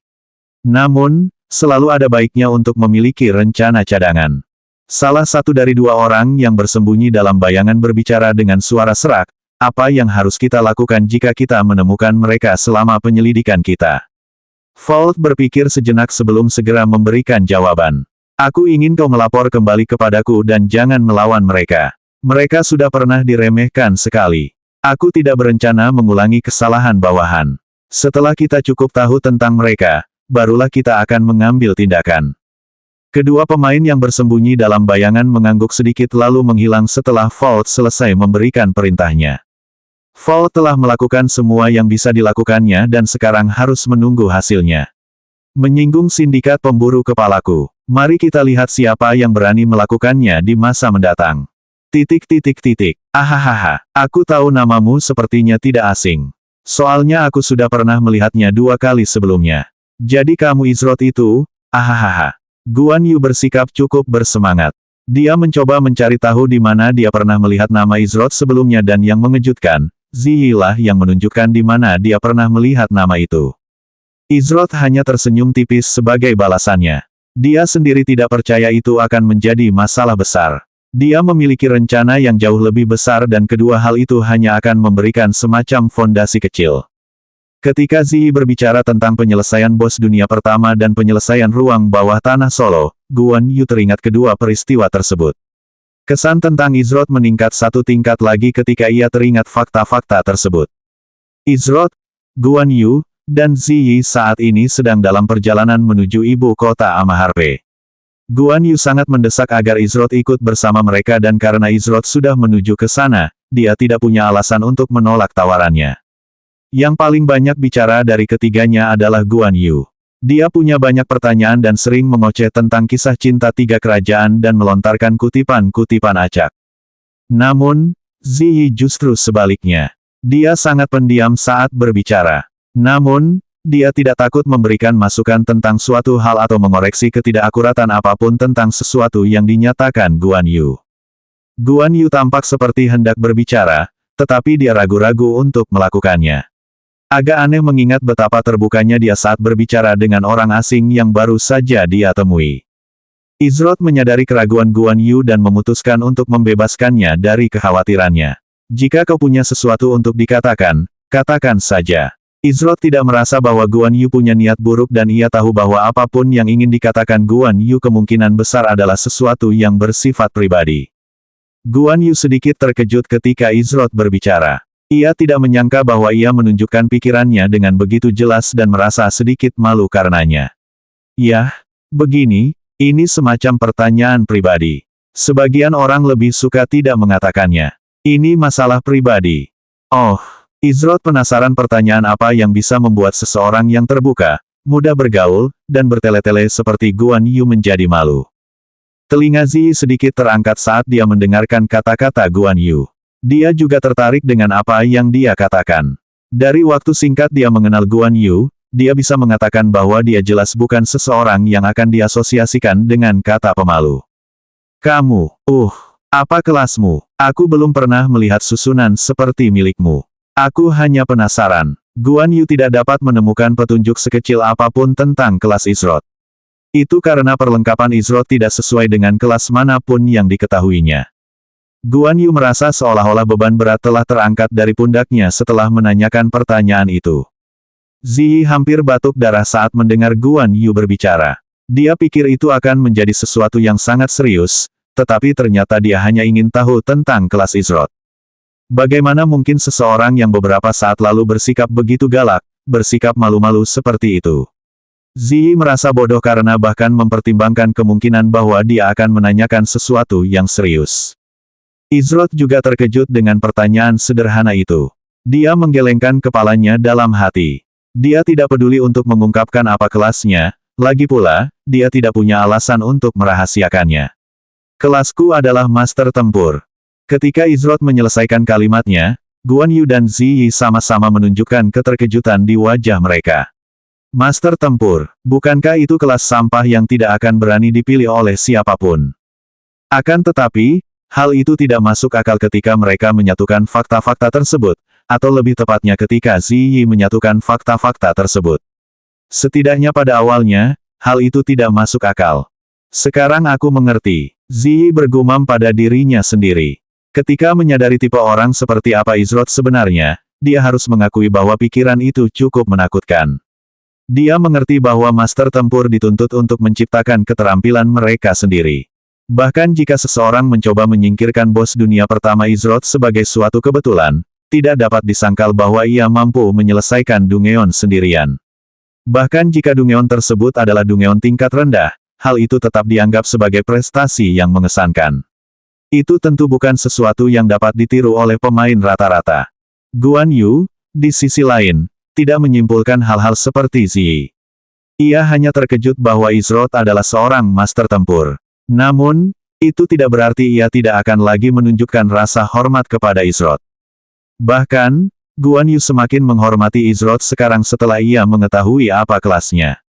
Namun, selalu ada baiknya untuk memiliki rencana cadangan. Salah satu dari dua orang yang bersembunyi dalam bayangan berbicara dengan suara serak, apa yang harus kita lakukan jika kita menemukan mereka selama penyelidikan kita? Vault berpikir sejenak sebelum segera memberikan jawaban. Aku ingin kau melapor kembali kepadaku dan jangan melawan mereka. Mereka sudah pernah diremehkan sekali. Aku tidak berencana mengulangi kesalahan bawahan. Setelah kita cukup tahu tentang mereka, barulah kita akan mengambil tindakan. Kedua pemain yang bersembunyi dalam bayangan mengangguk sedikit lalu menghilang setelah Vault selesai memberikan perintahnya. Vault telah melakukan semua yang bisa dilakukannya dan sekarang harus menunggu hasilnya. Menyinggung sindikat pemburu kepalaku. Mari kita lihat siapa yang berani melakukannya di masa mendatang. Ahahaha, aku tahu namamu sepertinya tidak asing. Soalnya aku sudah pernah melihatnya 2 kali sebelumnya. Jadi kamu Izrot itu, ahahaha. Guan Yu bersikap cukup bersemangat. Dia mencoba mencari tahu di mana dia pernah melihat nama Izrot sebelumnya dan yang mengejutkan, Ziyi lah yang menunjukkan di mana dia pernah melihat nama itu. Izrot hanya tersenyum tipis sebagai balasannya. Dia sendiri tidak percaya itu akan menjadi masalah besar. Dia memiliki rencana yang jauh lebih besar dan kedua hal itu hanya akan memberikan semacam fondasi kecil. Ketika Ziyi berbicara tentang penyelesaian bos dunia pertama dan penyelesaian ruang bawah tanah Solo, Guan Yu teringat kedua peristiwa tersebut. Kesan tentang Izrot meningkat 1 tingkat lagi ketika ia teringat fakta-fakta tersebut. Izrot, Guan Yu, dan Ziyi saat ini sedang dalam perjalanan menuju ibu kota Amaharpe. Guan Yu sangat mendesak agar Izrot ikut bersama mereka dan karena Izrot sudah menuju ke sana, dia tidak punya alasan untuk menolak tawarannya. Yang paling banyak bicara dari ketiganya adalah Guan Yu. Dia punya banyak pertanyaan dan sering mengoceh tentang kisah cinta 3 kerajaan dan melontarkan kutipan-kutipan acak. Namun, Ziyi justru sebaliknya. Dia sangat pendiam saat berbicara. Namun, dia tidak takut memberikan masukan tentang suatu hal atau mengoreksi ketidakakuratan apapun tentang sesuatu yang dinyatakan Guan Yu. Guan Yu tampak seperti hendak berbicara, tetapi dia ragu-ragu untuk melakukannya. Agak aneh mengingat betapa terbukanya dia saat berbicara dengan orang asing yang baru saja dia temui. Izrot menyadari keraguan Guan Yu dan memutuskan untuk membebaskannya dari kekhawatirannya. Jika kau punya sesuatu untuk dikatakan, katakan saja. Izrot tidak merasa bahwa Guan Yu punya niat buruk dan ia tahu bahwa apapun yang ingin dikatakan Guan Yu kemungkinan besar adalah sesuatu yang bersifat pribadi. Guan Yu sedikit terkejut ketika Izrot berbicara. Ia tidak menyangka bahwa ia menunjukkan pikirannya dengan begitu jelas dan merasa sedikit malu karenanya. Yah, begini, ini semacam pertanyaan pribadi. Sebagian orang lebih suka tidak mengatakannya. Ini masalah pribadi. Oh, Izrot penasaran pertanyaan apa yang bisa membuat seseorang yang terbuka, mudah bergaul, dan bertele-tele seperti Guan Yu menjadi malu. Telinga Ziyi sedikit terangkat saat dia mendengarkan kata-kata Guan Yu. Dia juga tertarik dengan apa yang dia katakan. Dari waktu singkat dia mengenal Guan Yu, dia bisa mengatakan bahwa dia jelas bukan seseorang yang akan diasosiasikan dengan kata pemalu. Kamu, apa kelasmu? Aku belum pernah melihat susunan seperti milikmu. Aku hanya penasaran. Guan Yu tidak dapat menemukan petunjuk sekecil apapun tentang kelas Izrot. Itu karena perlengkapan Izrot tidak sesuai dengan kelas manapun yang diketahuinya. Guan Yu merasa seolah-olah beban berat telah terangkat dari pundaknya setelah menanyakan pertanyaan itu. Ziyi hampir batuk darah saat mendengar Guan Yu berbicara. Dia pikir itu akan menjadi sesuatu yang sangat serius, tetapi ternyata dia hanya ingin tahu tentang kelas Izrot. Bagaimana mungkin seseorang yang beberapa saat lalu bersikap begitu galak, bersikap malu-malu seperti itu? Ziyi merasa bodoh karena bahkan mempertimbangkan kemungkinan bahwa dia akan menanyakan sesuatu yang serius. Izrot juga terkejut dengan pertanyaan sederhana itu. Dia menggelengkan kepalanya dalam hati. Dia tidak peduli untuk mengungkapkan apa kelasnya, lagi pula, dia tidak punya alasan untuk merahasiakannya. Kelasku adalah master tempur. Ketika Izrot menyelesaikan kalimatnya, Guan Yu dan Ziyi sama-sama menunjukkan keterkejutan di wajah mereka. Master tempur, bukankah itu kelas sampah yang tidak akan berani dipilih oleh siapapun? Akan tetapi, hal itu tidak masuk akal ketika mereka menyatukan fakta-fakta tersebut, atau lebih tepatnya ketika Ziyi menyatukan fakta-fakta tersebut. Setidaknya pada awalnya, hal itu tidak masuk akal. Sekarang aku mengerti. Ziyi bergumam pada dirinya sendiri. Ketika menyadari tipe orang seperti apa Izrod sebenarnya, dia harus mengakui bahwa pikiran itu cukup menakutkan. Dia mengerti bahwa master tempur dituntut untuk menciptakan keterampilan mereka sendiri. Bahkan jika seseorang mencoba menyingkirkan bos dunia pertama Izrod sebagai suatu kebetulan, tidak dapat disangkal bahwa ia mampu menyelesaikan Dungeon sendirian. Bahkan jika Dungeon tersebut adalah Dungeon tingkat rendah, hal itu tetap dianggap sebagai prestasi yang mengesankan. Itu tentu bukan sesuatu yang dapat ditiru oleh pemain rata-rata. Guan Yu, di sisi lain, tidak menyimpulkan hal-hal seperti Ziyi. Ia hanya terkejut bahwa Izrod adalah seorang master tempur. Namun, itu tidak berarti ia tidak akan lagi menunjukkan rasa hormat kepada Izrod. Bahkan, Guan Yu semakin menghormati Izrod sekarang setelah ia mengetahui apa kelasnya.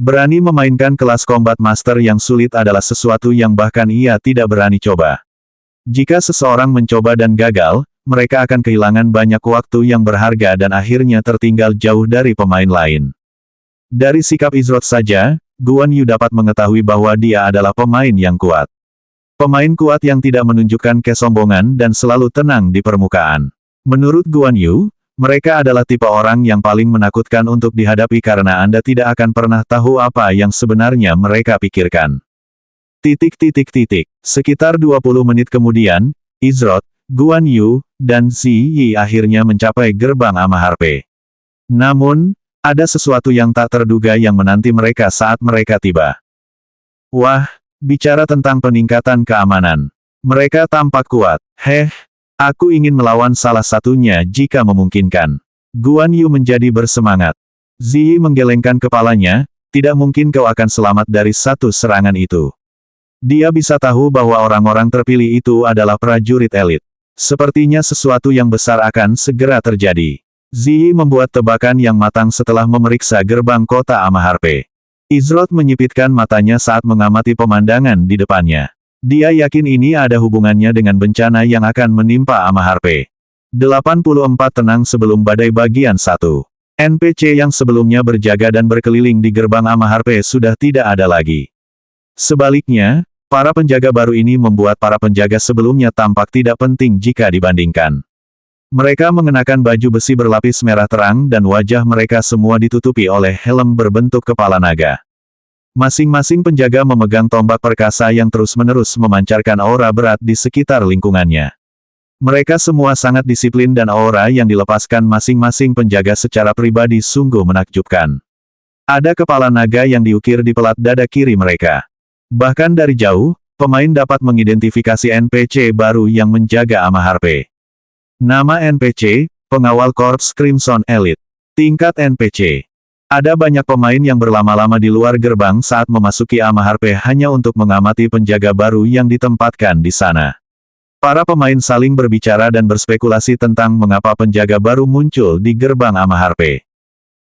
Berani memainkan kelas Combat Master yang sulit adalah sesuatu yang bahkan ia tidak berani coba. Jika seseorang mencoba dan gagal, mereka akan kehilangan banyak waktu yang berharga dan akhirnya tertinggal jauh dari pemain lain. Dari sikap Izrod saja, Guan Yu dapat mengetahui bahwa dia adalah pemain yang kuat. Pemain kuat yang tidak menunjukkan kesombongan dan selalu tenang di permukaan. Menurut Guan Yu, mereka adalah tipe orang yang paling menakutkan untuk dihadapi karena Anda tidak akan pernah tahu apa yang sebenarnya mereka pikirkan. Sekitar 20 menit kemudian, Izrod, Guan Yu, dan Ziyi akhirnya mencapai gerbang Amaharpe. Namun, ada sesuatu yang tak terduga yang menanti mereka saat mereka tiba. Wah, bicara tentang peningkatan keamanan. Mereka tampak kuat. Aku ingin melawan salah satunya jika memungkinkan. Guan Yu menjadi bersemangat. Ziyi menggelengkan kepalanya, tidak mungkin kau akan selamat dari satu serangan itu. Dia bisa tahu bahwa orang-orang terpilih itu adalah prajurit elit. Sepertinya sesuatu yang besar akan segera terjadi. Ziyi membuat tebakan yang matang setelah memeriksa gerbang kota Amaharpe. Izrod menyipitkan matanya saat mengamati pemandangan di depannya. Dia yakin ini ada hubungannya dengan bencana yang akan menimpa Amaharpe. 84 tenang sebelum badai bagian 1. NPC yang sebelumnya berjaga dan berkeliling di gerbang Amaharpe sudah tidak ada lagi. Sebaliknya, para penjaga baru ini membuat para penjaga sebelumnya tampak tidak penting jika dibandingkan. Mereka mengenakan baju besi berlapis merah terang dan wajah mereka semua ditutupi oleh helm berbentuk kepala naga. Masing-masing penjaga memegang tombak perkasa yang terus-menerus memancarkan aura berat di sekitar lingkungannya. Mereka semua sangat disiplin dan aura yang dilepaskan masing-masing penjaga secara pribadi sungguh menakjubkan. Ada kepala naga yang diukir di pelat dada kiri mereka. Bahkan dari jauh, pemain dapat mengidentifikasi NPC baru yang menjaga Amaharpe. Nama NPC, Pengawal Korps Crimson Elite. Tingkat NPC. Ada banyak pemain yang berlama-lama di luar gerbang saat memasuki Amaharpe hanya untuk mengamati penjaga baru yang ditempatkan di sana. Para pemain saling berbicara dan berspekulasi tentang mengapa penjaga baru muncul di gerbang Amaharpe.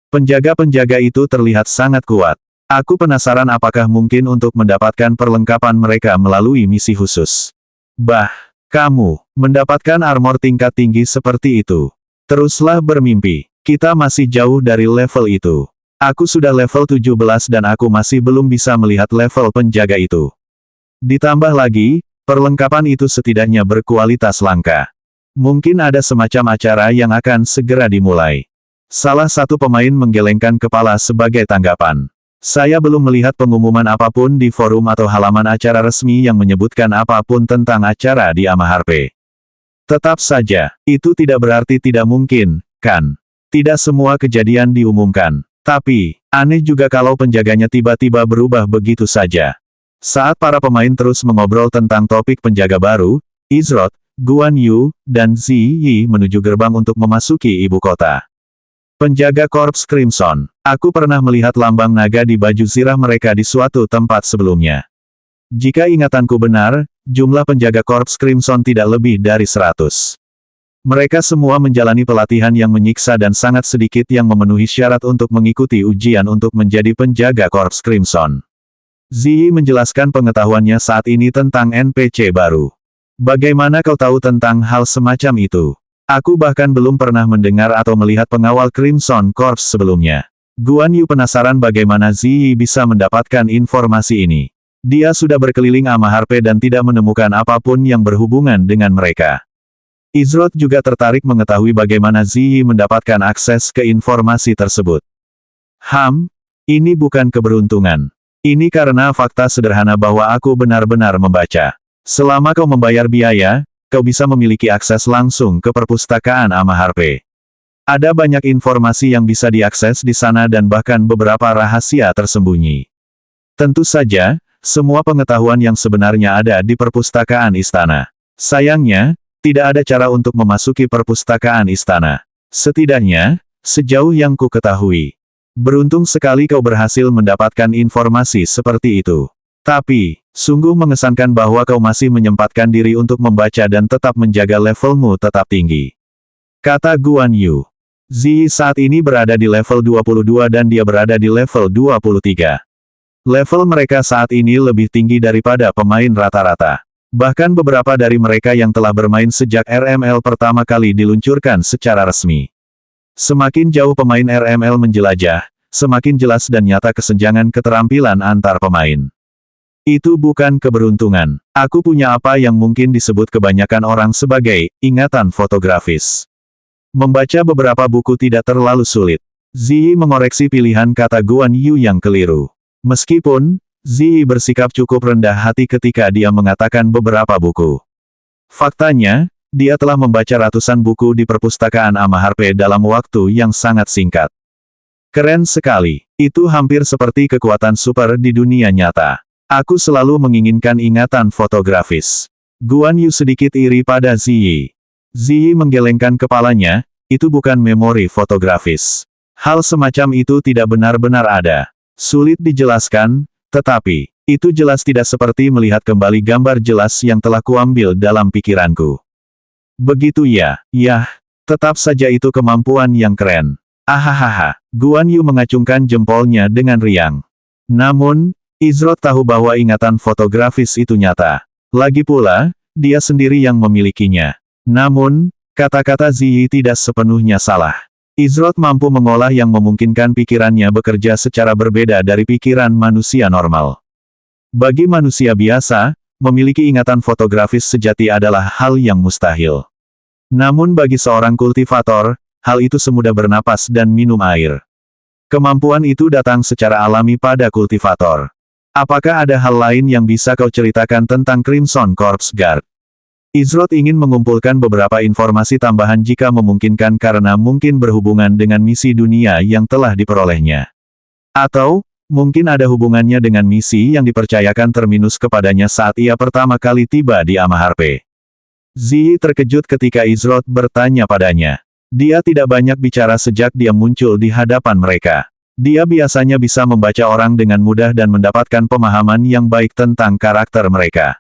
Penjaga-penjaga itu terlihat sangat kuat. Aku penasaran apakah mungkin untuk mendapatkan perlengkapan mereka melalui misi khusus. Kamu mendapatkan armor tingkat tinggi seperti itu. Teruslah bermimpi. Kita masih jauh dari level itu. Aku sudah level 17 dan aku masih belum bisa melihat level penjaga itu. Ditambah lagi, perlengkapan itu setidaknya berkualitas langka. Mungkin ada semacam acara yang akan segera dimulai. Salah satu pemain menggelengkan kepala sebagai tanggapan. Saya belum melihat pengumuman apapun di forum atau halaman acara resmi yang menyebutkan apapun tentang acara di Amaharpe. Tetap saja, itu tidak berarti tidak mungkin, kan? Tidak semua kejadian diumumkan. Tapi, aneh juga kalau penjaganya tiba-tiba berubah begitu saja. Saat para pemain terus mengobrol tentang topik penjaga baru, Izrod, Guan Yu, dan Ziyi menuju gerbang untuk memasuki ibu kota. Penjaga Korps Crimson. Aku pernah melihat lambang naga di baju zirah mereka di suatu tempat sebelumnya. Jika ingatanku benar, jumlah penjaga Korps Crimson tidak lebih dari 100. Mereka semua menjalani pelatihan yang menyiksa dan sangat sedikit yang memenuhi syarat untuk mengikuti ujian untuk menjadi penjaga Korps Crimson. Ziyi menjelaskan pengetahuannya saat ini tentang NPC baru. Bagaimana kau tahu tentang hal semacam itu? Aku bahkan belum pernah mendengar atau melihat pengawal Crimson Corps sebelumnya. Guan Yu penasaran bagaimana Ziyi bisa mendapatkan informasi ini. Dia sudah berkeliling Amaharpe dan tidak menemukan apapun yang berhubungan dengan mereka. Izrod juga tertarik mengetahui bagaimana Ziyi mendapatkan akses ke informasi tersebut. Ini bukan keberuntungan. Ini karena fakta sederhana bahwa aku benar-benar membaca. Selama kau membayar biaya, kau bisa memiliki akses langsung ke perpustakaan Amaharpe. Ada banyak informasi yang bisa diakses di sana dan bahkan beberapa rahasia tersembunyi. Tentu saja, semua pengetahuan yang sebenarnya ada di perpustakaan istana. Sayangnya, tidak ada cara untuk memasuki perpustakaan istana. Setidaknya, sejauh yang ku ketahui. Beruntung sekali kau berhasil mendapatkan informasi seperti itu. Tapi, sungguh mengesankan bahwa kau masih menyempatkan diri untuk membaca dan tetap menjaga levelmu tetap tinggi. Kata Guan Yu. Ziyi saat ini berada di level 22 dan dia berada di level 23. Level mereka saat ini lebih tinggi daripada pemain rata-rata. Bahkan beberapa dari mereka yang telah bermain sejak RML pertama kali diluncurkan secara resmi. Semakin jauh pemain RML menjelajah, semakin jelas dan nyata kesenjangan keterampilan antar pemain. Itu bukan keberuntungan. Aku punya apa yang mungkin disebut kebanyakan orang sebagai ingatan fotografis. Membaca beberapa buku tidak terlalu sulit. Ziyi mengoreksi pilihan kata Guan Yu yang keliru. Meskipun, Ziyi bersikap cukup rendah hati ketika dia mengatakan beberapa buku. Faktanya, dia telah membaca ratusan buku di perpustakaan Amaharpe dalam waktu yang sangat singkat. Keren sekali. Itu hampir seperti kekuatan super di dunia nyata. Aku selalu menginginkan ingatan fotografis. Guan Yu sedikit iri pada Ziyi. Ziyi menggelengkan kepalanya, itu bukan memori fotografis. Hal semacam itu tidak benar-benar ada. Sulit dijelaskan, tetapi, itu jelas tidak seperti melihat kembali gambar jelas yang telah kuambil dalam pikiranku. Begitu ya, tetap saja itu kemampuan yang keren. Ahahaha, Guan Yu mengacungkan jempolnya dengan riang. Namun, Izrod tahu bahwa ingatan fotografis itu nyata. Lagi pula, dia sendiri yang memilikinya. Namun, kata-kata Ziyi tidak sepenuhnya salah. Izrod mampu mengolah yang memungkinkan pikirannya bekerja secara berbeda dari pikiran manusia normal. Bagi manusia biasa, memiliki ingatan fotografis sejati adalah hal yang mustahil. Namun bagi seorang kultivator, hal itu semudah bernapas dan minum air. Kemampuan itu datang secara alami pada kultivator. Apakah ada hal lain yang bisa kau ceritakan tentang Crimson Corps Guard? Izrod ingin mengumpulkan beberapa informasi tambahan jika memungkinkan karena mungkin berhubungan dengan misi dunia yang telah diperolehnya. Atau, mungkin ada hubungannya dengan misi yang dipercayakan Terminus kepadanya saat ia pertama kali tiba di Amaharpe. Ziyi terkejut ketika Izrod bertanya padanya. Dia tidak banyak bicara sejak dia muncul di hadapan mereka. Dia biasanya bisa membaca orang dengan mudah dan mendapatkan pemahaman yang baik tentang karakter mereka.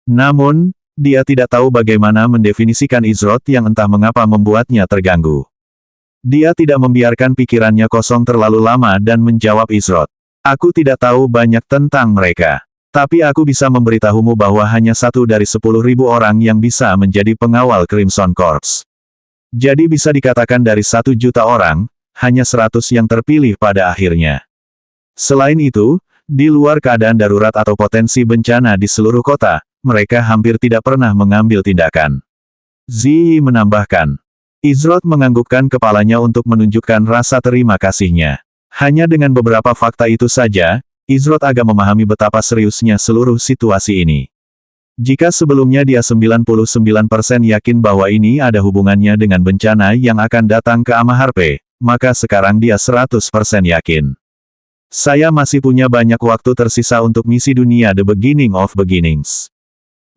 Namun, dia tidak tahu bagaimana mendefinisikan Izrod yang entah mengapa membuatnya terganggu. Dia tidak membiarkan pikirannya kosong terlalu lama dan menjawab Izrod. Aku tidak tahu banyak tentang mereka. Tapi aku bisa memberitahumu bahwa hanya 1 dari 10.000 orang yang bisa menjadi pengawal Crimson Corps. Jadi bisa dikatakan dari 1 juta orang, hanya 100 yang terpilih pada akhirnya. Selain itu, di luar keadaan darurat atau potensi bencana di seluruh kota, mereka hampir tidak pernah mengambil tindakan. Ziyi menambahkan. Izrod menganggukkan kepalanya untuk menunjukkan rasa terima kasihnya. Hanya dengan beberapa fakta itu saja, Izrod agak memahami betapa seriusnya seluruh situasi ini. Jika sebelumnya dia 99% yakin bahwa ini ada hubungannya dengan bencana yang akan datang ke Amaharpe, maka sekarang dia 100% yakin. Saya masih punya banyak waktu tersisa untuk misi dunia The Beginning of Beginnings.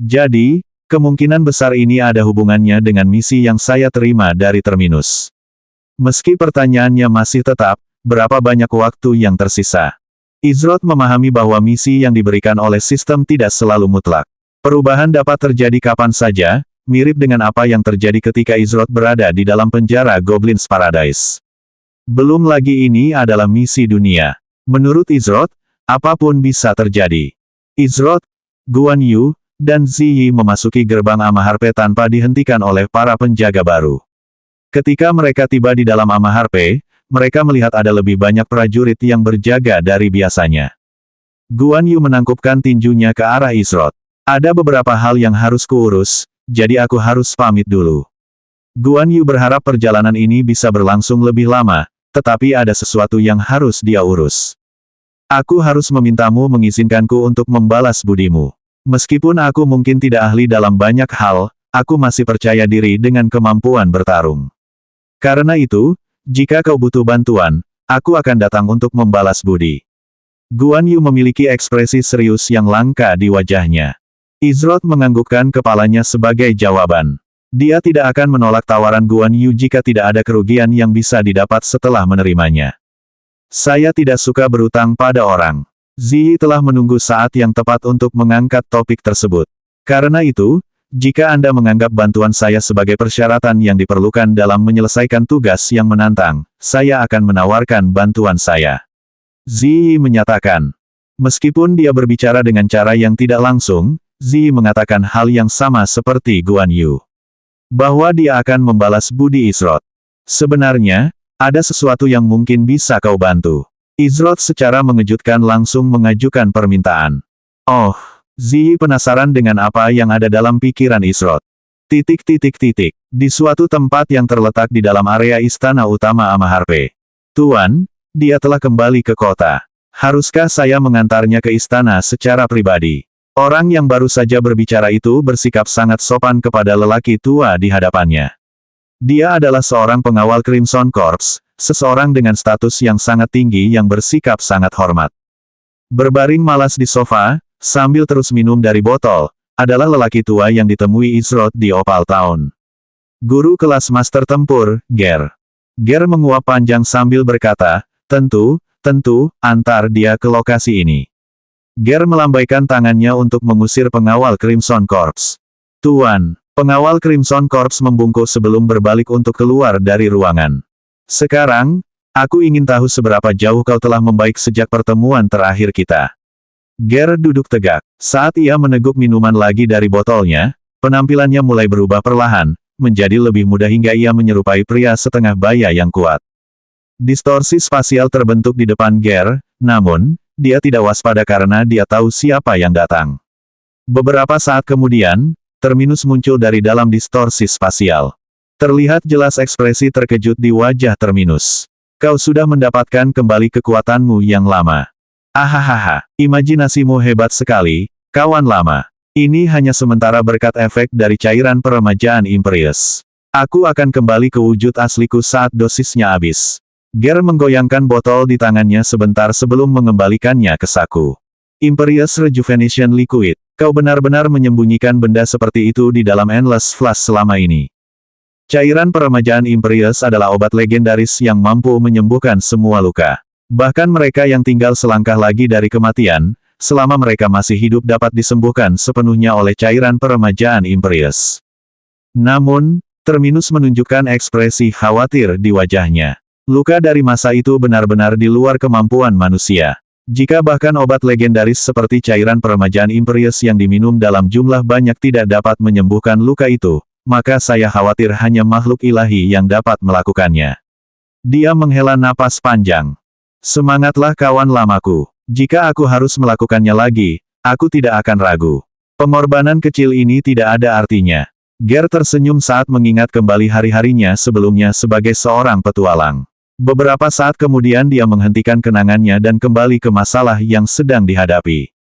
Jadi, kemungkinan besar ini ada hubungannya dengan misi yang saya terima dari Terminus. Meski pertanyaannya masih tetap, berapa banyak waktu yang tersisa? Izrod memahami bahwa misi yang diberikan oleh sistem tidak selalu mutlak. Perubahan dapat terjadi kapan saja, mirip dengan apa yang terjadi ketika Izroth berada di dalam penjara Goblin's Paradise. Belum lagi ini adalah misi dunia. Menurut Izroth, apapun bisa terjadi. Izroth, Guan Yu, dan Ziyi memasuki gerbang Amaharpe tanpa dihentikan oleh para penjaga baru. Ketika mereka tiba di dalam Amaharpe, mereka melihat ada lebih banyak prajurit yang berjaga dari biasanya. Guan Yu menangkupkan tinjunya ke arah Izroth. Ada beberapa hal yang harus kuurus, jadi aku harus pamit dulu. Guan Yu berharap perjalanan ini bisa berlangsung lebih lama, tetapi ada sesuatu yang harus dia urus. Aku harus memintamu mengizinkanku untuk membalas budimu. Meskipun aku mungkin tidak ahli dalam banyak hal, aku masih percaya diri dengan kemampuan bertarung. Karena itu, jika kau butuh bantuan, aku akan datang untuk membalas budi. Guan Yu memiliki ekspresi serius yang langka di wajahnya. Izroth menganggukkan kepalanya sebagai jawaban. Dia tidak akan menolak tawaran Guan Yu jika tidak ada kerugian yang bisa didapat setelah menerimanya. Saya tidak suka berutang pada orang. Ziyi telah menunggu saat yang tepat untuk mengangkat topik tersebut. Karena itu, jika Anda menganggap bantuan saya sebagai persyaratan yang diperlukan dalam menyelesaikan tugas yang menantang, saya akan menawarkan bantuan saya. Ziyi menyatakan. Meskipun dia berbicara dengan cara yang tidak langsung, Ziyi mengatakan hal yang sama seperti Guan Yu. Bahwa dia akan membalas budi Izroth. Sebenarnya, ada sesuatu yang mungkin bisa kau bantu. Izroth secara mengejutkan langsung mengajukan permintaan. Oh, Ziyi penasaran dengan apa yang ada dalam pikiran Izroth. Di suatu tempat yang terletak di dalam area istana utama Amaharpe. Tuan, dia telah kembali ke kota. Haruskah saya mengantarnya ke istana secara pribadi? Orang yang baru saja berbicara itu bersikap sangat sopan kepada lelaki tua di hadapannya. Dia adalah seorang pengawal Crimson Corps, seseorang dengan status yang sangat tinggi yang bersikap sangat hormat. Berbaring malas di sofa, sambil terus minum dari botol, adalah lelaki tua yang ditemui Izroth di Opal Town. Guru kelas master tempur, Ger. Ger menguap panjang sambil berkata, tentu, antar dia ke lokasi ini. Ger melambaikan tangannya untuk mengusir pengawal Crimson Corps. Tuan, pengawal Crimson Corps membungkuk sebelum berbalik untuk keluar dari ruangan. Sekarang, aku ingin tahu seberapa jauh kau telah membaik sejak pertemuan terakhir kita. Ger duduk tegak. Saat ia meneguk minuman lagi dari botolnya, penampilannya mulai berubah perlahan, menjadi lebih mudah hingga ia menyerupai pria setengah baya yang kuat. Distorsi spasial terbentuk di depan Ger, namun, dia tidak waspada karena dia tahu siapa yang datang. Beberapa saat kemudian, Terminus muncul dari dalam distorsi spasial. Terlihat jelas ekspresi terkejut di wajah Terminus. Kau sudah mendapatkan kembali kekuatanmu yang lama. Ahahaha, imajinasimu hebat sekali, kawan lama. Ini hanya sementara berkat efek dari cairan peremajaan Imperius. Aku akan kembali ke wujud asliku saat dosisnya habis. Ger menggoyangkan botol di tangannya sebentar sebelum mengembalikannya ke saku. Imperius Rejuvenation Liquid. Kau benar-benar menyembunyikan benda seperti itu di dalam Endless Flash selama ini. Cairan peremajaan Imperius adalah obat legendaris yang mampu menyembuhkan semua luka. Bahkan mereka yang tinggal selangkah lagi dari kematian, selama mereka masih hidup dapat disembuhkan sepenuhnya oleh cairan peremajaan Imperius. Namun, Terminus menunjukkan ekspresi khawatir di wajahnya. Luka dari masa itu benar-benar di luar kemampuan manusia. Jika bahkan obat legendaris seperti cairan peremajaan Imperius yang diminum dalam jumlah banyak tidak dapat menyembuhkan luka itu, maka saya khawatir hanya makhluk ilahi yang dapat melakukannya. Dia menghela napas panjang. Semangatlah kawan lamaku. Jika aku harus melakukannya lagi, aku tidak akan ragu. Pengorbanan kecil ini tidak ada artinya. Ger tersenyum saat mengingat kembali hari-harinya sebelumnya sebagai seorang petualang. Beberapa saat kemudian dia menghentikan kenangannya dan kembali ke masalah yang sedang dihadapi.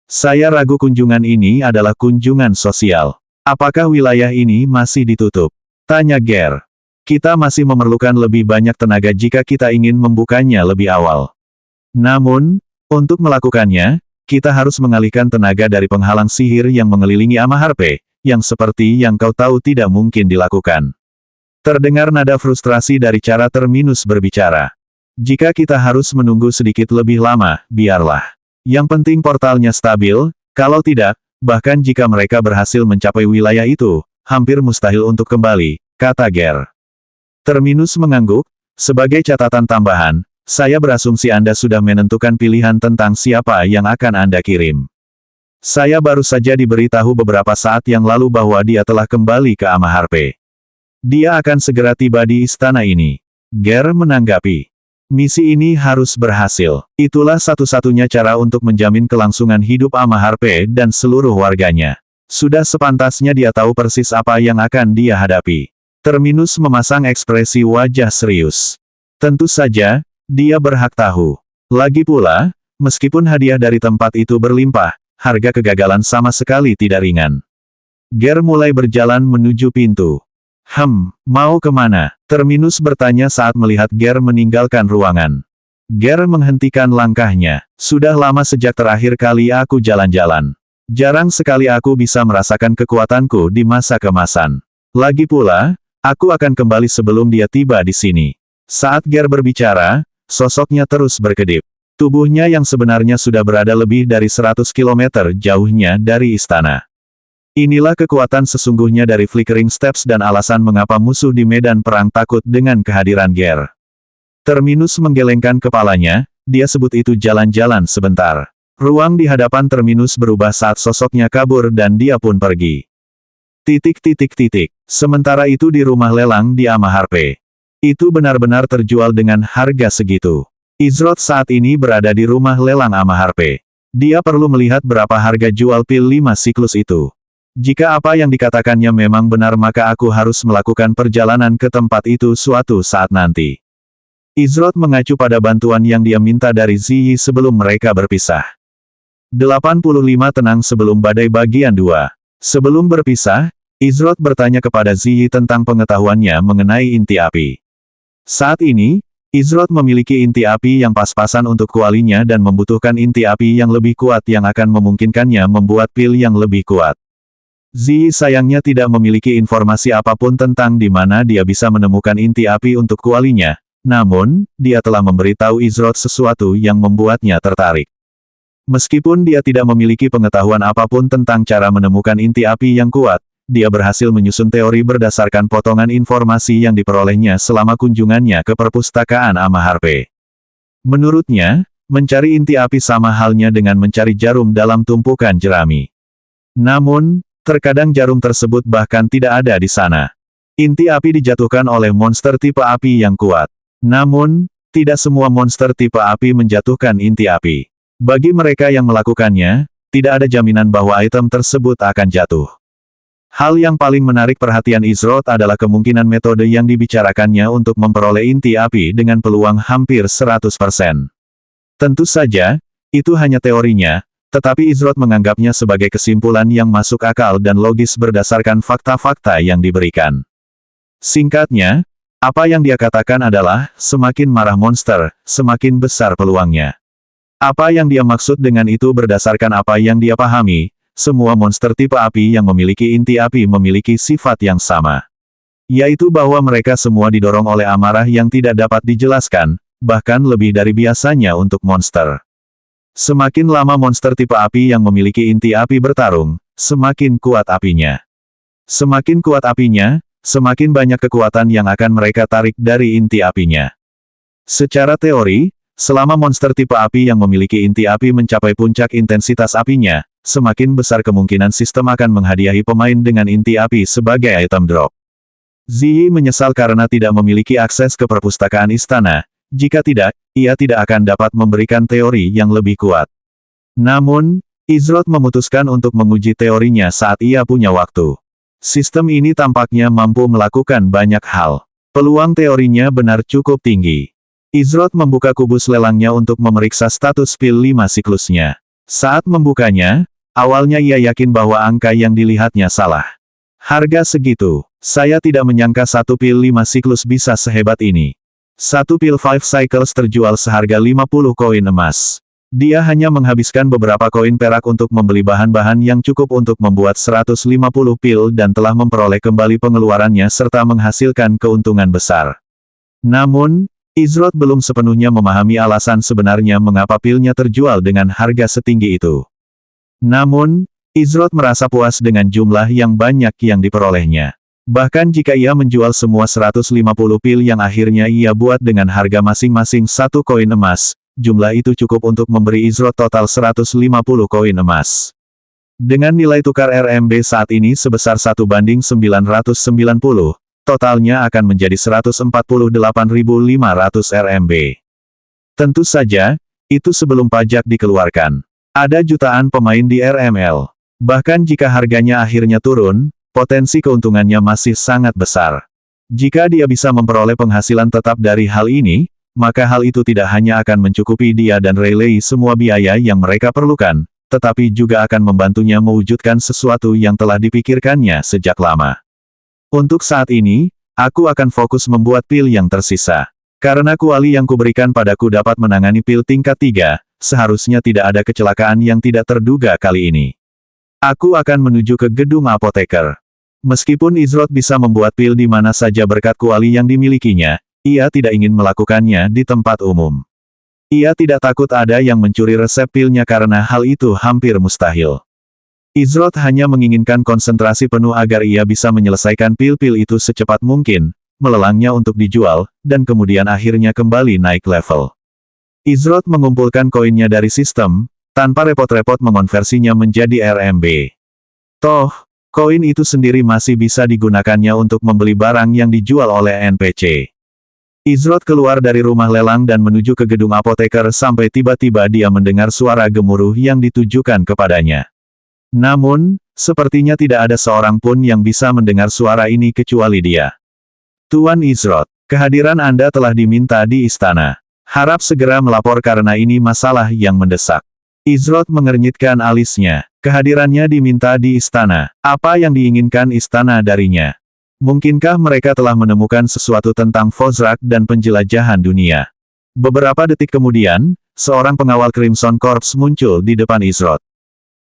Saya ragu kunjungan ini adalah kunjungan sosial. Apakah wilayah ini masih ditutup? Tanya Ger. Kita masih memerlukan lebih banyak tenaga jika kita ingin membukanya lebih awal. Namun, untuk melakukannya, kita harus mengalihkan tenaga dari penghalang sihir yang mengelilingi Amaharpe, yang seperti yang kau tahu tidak mungkin dilakukan. Terdengar nada frustrasi dari cara Terminus berbicara. Jika kita harus menunggu sedikit lebih lama, biarlah. Yang penting portalnya stabil, kalau tidak, bahkan jika mereka berhasil mencapai wilayah itu, hampir mustahil untuk kembali, kata Ger. Terminus mengangguk. Sebagai catatan tambahan, saya berasumsi Anda sudah menentukan pilihan tentang siapa yang akan Anda kirim. Saya baru saja diberitahu beberapa saat yang lalu bahwa dia telah kembali ke Amaharpe. Dia akan segera tiba di istana ini. Ger menanggapi. Misi ini harus berhasil. Itulah satu-satunya cara untuk menjamin kelangsungan hidup Amaharpe dan seluruh warganya. Sudah sepantasnya dia tahu persis apa yang akan dia hadapi. Terminus memasang ekspresi wajah serius. Tentu saja, dia berhak tahu. Lagi pula, meskipun hadiah dari tempat itu berlimpah, harga kegagalan sama sekali tidak ringan. Ger mulai berjalan menuju pintu. Mau kemana? Terminus bertanya saat melihat Ger meninggalkan ruangan. Ger menghentikan langkahnya. Sudah lama sejak terakhir kali aku jalan-jalan. Jarang sekali aku bisa merasakan kekuatanku di masa kemasan. Lagi pula, aku akan kembali sebelum dia tiba di sini. Saat Ger berbicara, sosoknya terus berkedip. Tubuhnya yang sebenarnya sudah berada lebih dari 100 km jauhnya dari istana. Inilah kekuatan sesungguhnya dari Flickering Steps dan alasan mengapa musuh di medan perang takut dengan kehadiran Ger. Terminus menggelengkan kepalanya, dia sebut itu jalan-jalan sebentar. Ruang di hadapan Terminus berubah saat sosoknya kabur dan dia pun pergi. Sementara itu di rumah lelang di Amaharpe. Itu benar-benar terjual dengan harga segitu. Izrod saat ini berada di rumah lelang Amaharpe. Dia perlu melihat berapa harga jual pil 5 siklus itu. Jika apa yang dikatakannya memang benar maka aku harus melakukan perjalanan ke tempat itu suatu saat nanti. Izrod mengacu pada bantuan yang dia minta dari Ziyi sebelum mereka berpisah. 85 tenang sebelum badai bagian 2. Sebelum berpisah, Izrod bertanya kepada Ziyi tentang pengetahuannya mengenai inti api. Saat ini, Izrod memiliki inti api yang pas-pasan untuk kualinya dan membutuhkan inti api yang lebih kuat yang akan memungkinkannya membuat pil yang lebih kuat. Ziyi sayangnya tidak memiliki informasi apapun tentang di mana dia bisa menemukan inti api untuk kualinya, namun, dia telah memberitahu Izrod sesuatu yang membuatnya tertarik. Meskipun dia tidak memiliki pengetahuan apapun tentang cara menemukan inti api yang kuat, dia berhasil menyusun teori berdasarkan potongan informasi yang diperolehnya selama kunjungannya ke perpustakaan Amaharpe. Menurutnya, mencari inti api sama halnya dengan mencari jarum dalam tumpukan jerami. Namun, terkadang jarum tersebut bahkan tidak ada di sana. Inti api dijatuhkan oleh monster tipe api yang kuat. Namun, tidak semua monster tipe api menjatuhkan inti api. Bagi mereka yang melakukannya, tidak ada jaminan bahwa item tersebut akan jatuh. Hal yang paling menarik perhatian Izrod adalah kemungkinan metode yang dibicarakannya untuk memperoleh inti api dengan peluang hampir 100%. Tentu saja, itu hanya teorinya, tetapi Izrod menganggapnya sebagai kesimpulan yang masuk akal dan logis berdasarkan fakta-fakta yang diberikan. Singkatnya, apa yang dia katakan adalah, semakin marah monster, semakin besar peluangnya. Apa yang dia maksud dengan itu berdasarkan apa yang dia pahami, semua monster tipe api yang memiliki inti api memiliki sifat yang sama. Yaitu bahwa mereka semua didorong oleh amarah yang tidak dapat dijelaskan, bahkan lebih dari biasanya untuk monster. Semakin lama monster tipe api yang memiliki inti api bertarung, semakin kuat apinya. Semakin kuat apinya, semakin banyak kekuatan yang akan mereka tarik dari inti apinya. Secara teori, selama monster tipe api yang memiliki inti api mencapai puncak intensitas apinya, semakin besar kemungkinan sistem akan menghadiahi pemain dengan inti api sebagai item drop. Ziyi menyesal karena tidak memiliki akses ke perpustakaan istana, jika tidak, ia tidak akan dapat memberikan teori yang lebih kuat. Namun, Izrod memutuskan untuk menguji teorinya saat ia punya waktu. Sistem ini tampaknya mampu melakukan banyak hal. Peluang teorinya benar cukup tinggi. Izrod membuka kubus lelangnya untuk memeriksa status pil 5 siklusnya. Saat membukanya, awalnya ia yakin bahwa angka yang dilihatnya salah. Harga segitu, saya tidak menyangka satu pil 5 siklus bisa sehebat ini. Satu pil 5 cycles terjual seharga 50 koin emas. Dia hanya menghabiskan beberapa koin perak untuk membeli bahan-bahan yang cukup untuk membuat 150 pil dan telah memperoleh kembali pengeluarannya serta menghasilkan keuntungan besar. Namun, Izrod belum sepenuhnya memahami alasan sebenarnya mengapa pilnya terjual dengan harga setinggi itu. Namun, Izrod merasa puas dengan jumlah yang banyak yang diperolehnya. Bahkan jika ia menjual semua 150 pil yang akhirnya ia buat dengan harga masing-masing satu koin emas, jumlah itu cukup untuk memberi Izrod total 150 koin emas. Dengan nilai tukar RMB saat ini sebesar 1:990, totalnya akan menjadi 148.500 RMB. Tentu saja, itu sebelum pajak dikeluarkan. Ada jutaan pemain di RML. Bahkan jika harganya akhirnya turun, potensi keuntungannya masih sangat besar. Jika dia bisa memperoleh penghasilan tetap dari hal ini, maka hal itu tidak hanya akan mencukupi dia dan Rayleigh semua biaya yang mereka perlukan, tetapi juga akan membantunya mewujudkan sesuatu yang telah dipikirkannya sejak lama. Untuk saat ini, aku akan fokus membuat pil yang tersisa. Karena kuali yang kuberikan padaku dapat menangani pil tingkat 3, seharusnya tidak ada kecelakaan yang tidak terduga kali ini. Aku akan menuju ke gedung apoteker. Meskipun Izrod bisa membuat pil di mana saja berkat kuali yang dimilikinya, ia tidak ingin melakukannya di tempat umum. Ia tidak takut ada yang mencuri resep pilnya karena hal itu hampir mustahil. Izrod hanya menginginkan konsentrasi penuh agar ia bisa menyelesaikan pil-pil itu secepat mungkin, melelangnya untuk dijual, dan kemudian akhirnya kembali naik level. Izrod mengumpulkan koinnya dari sistem, tanpa repot-repot mengonversinya menjadi RMB. Toh, koin itu sendiri masih bisa digunakannya untuk membeli barang yang dijual oleh NPC. Izrod keluar dari rumah lelang dan menuju ke gedung apoteker sampai tiba-tiba dia mendengar suara gemuruh yang ditujukan kepadanya. Namun, sepertinya tidak ada seorang pun yang bisa mendengar suara ini kecuali dia. Tuan Izrod, kehadiran Anda telah diminta di istana. Harap segera melapor karena ini masalah yang mendesak. Izrod mengernyitkan alisnya. Kehadirannya diminta di istana. Apa yang diinginkan istana darinya? Mungkinkah mereka telah menemukan sesuatu tentang Fozrak dan penjelajahan dunia? Beberapa detik kemudian, seorang pengawal Crimson Corps muncul di depan Izrod.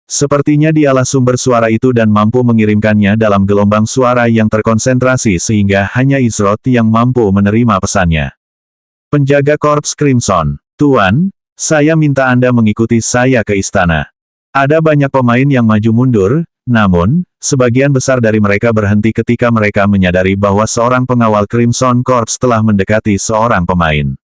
Sepertinya dialah sumber suara itu dan mampu mengirimkannya dalam gelombang suara yang terkonsentrasi sehingga hanya Izrod yang mampu menerima pesannya. Penjaga Korps Crimson, Tuan, saya minta Anda mengikuti saya ke istana. Ada banyak pemain yang maju mundur, namun, sebagian besar dari mereka berhenti ketika mereka menyadari bahwa seorang pengawal Crimson Corps telah mendekati seorang pemain.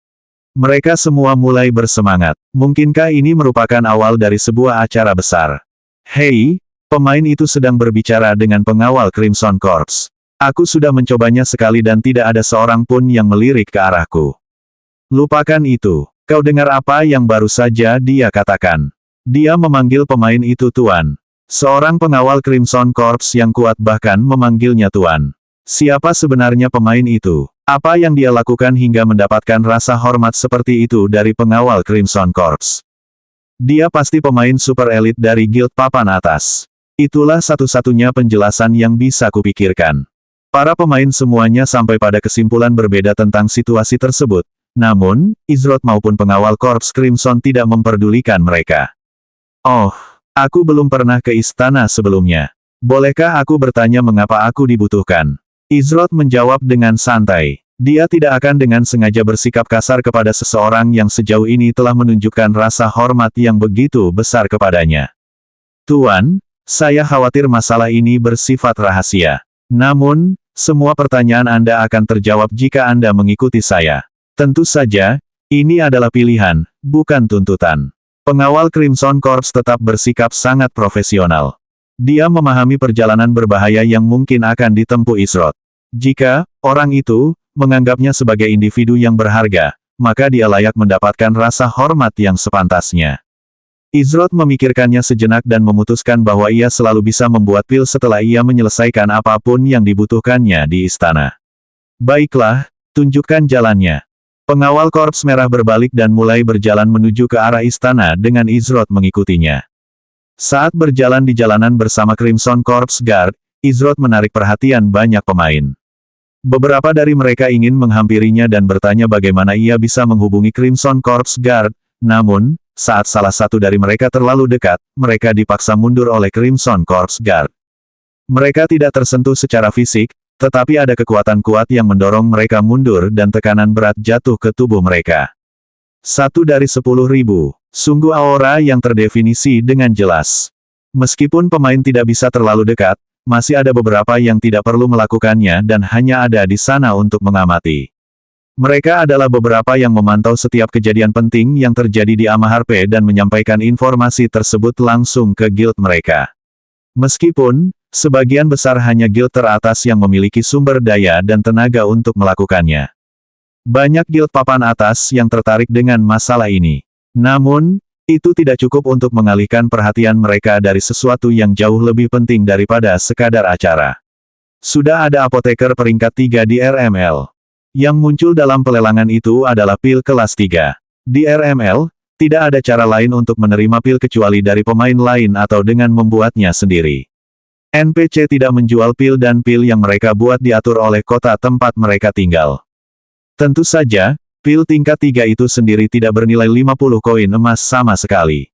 Mereka semua mulai bersemangat. Mungkinkah ini merupakan awal dari sebuah acara besar? Hei, pemain itu sedang berbicara dengan pengawal Crimson Corps. Aku sudah mencobanya sekali dan tidak ada seorang pun yang melirik ke arahku. Lupakan itu. Kau dengar apa yang baru saja dia katakan? Dia memanggil pemain itu Tuan. Seorang pengawal Crimson Corps yang kuat bahkan memanggilnya Tuan. Siapa sebenarnya pemain itu? Apa yang dia lakukan hingga mendapatkan rasa hormat seperti itu dari pengawal Crimson Corps? Dia pasti pemain super elit dari guild papan atas. Itulah satu-satunya penjelasan yang bisa kupikirkan. Para pemain semuanya sampai pada kesimpulan berbeda tentang situasi tersebut. Namun, Izrod maupun pengawal Korps Crimson tidak memperdulikan mereka. Oh, aku belum pernah ke istana sebelumnya. Bolehkah aku bertanya mengapa aku dibutuhkan? Izrod menjawab dengan santai. Dia tidak akan dengan sengaja bersikap kasar kepada seseorang yang sejauh ini telah menunjukkan rasa hormat yang begitu besar kepadanya. Tuan, saya khawatir masalah ini bersifat rahasia. Namun, semua pertanyaan Anda akan terjawab jika Anda mengikuti saya. Tentu saja, ini adalah pilihan, bukan tuntutan. Pengawal Crimson Corps tetap bersikap sangat profesional. Dia memahami perjalanan berbahaya yang mungkin akan ditempuh Izrod. Jika orang itu menganggapnya sebagai individu yang berharga, maka dia layak mendapatkan rasa hormat yang sepantasnya. Izrod memikirkannya sejenak dan memutuskan bahwa ia selalu bisa membuat pil setelah ia menyelesaikan apapun yang dibutuhkannya di istana. Baiklah, tunjukkan jalannya. Pengawal Korps Merah berbalik dan mulai berjalan menuju ke arah istana dengan Izrod mengikutinya. Saat berjalan di jalanan bersama Crimson Corps Guard, Izrod menarik perhatian banyak pemain. Beberapa dari mereka ingin menghampirinya dan bertanya bagaimana ia bisa menghubungi Crimson Corps Guard, namun, saat salah satu dari mereka terlalu dekat, mereka dipaksa mundur oleh Crimson Corps Guard. Mereka tidak tersentuh secara fisik, tetapi ada kekuatan kuat yang mendorong mereka mundur dan tekanan berat jatuh ke tubuh mereka. 1 dari 10.000. Sungguh aura yang terdefinisi dengan jelas. Meskipun pemain tidak bisa terlalu dekat, masih ada beberapa yang tidak perlu melakukannya dan hanya ada di sana untuk mengamati. Mereka adalah beberapa yang memantau setiap kejadian penting yang terjadi di Amaharpe dan menyampaikan informasi tersebut langsung ke guild mereka. Meskipun, sebagian besar hanya guild teratas yang memiliki sumber daya dan tenaga untuk melakukannya. Banyak guild papan atas yang tertarik dengan masalah ini. Namun, itu tidak cukup untuk mengalihkan perhatian mereka dari sesuatu yang jauh lebih penting daripada sekadar acara. Sudah ada apoteker peringkat 3 di RML. Yang muncul dalam pelelangan itu adalah pil kelas 3. Di RML, tidak ada cara lain untuk menerima pil kecuali dari pemain lain atau dengan membuatnya sendiri. NPC tidak menjual pil dan pil yang mereka buat diatur oleh kota tempat mereka tinggal. Tentu saja, pil tingkat 3 itu sendiri tidak bernilai 50 koin emas sama sekali.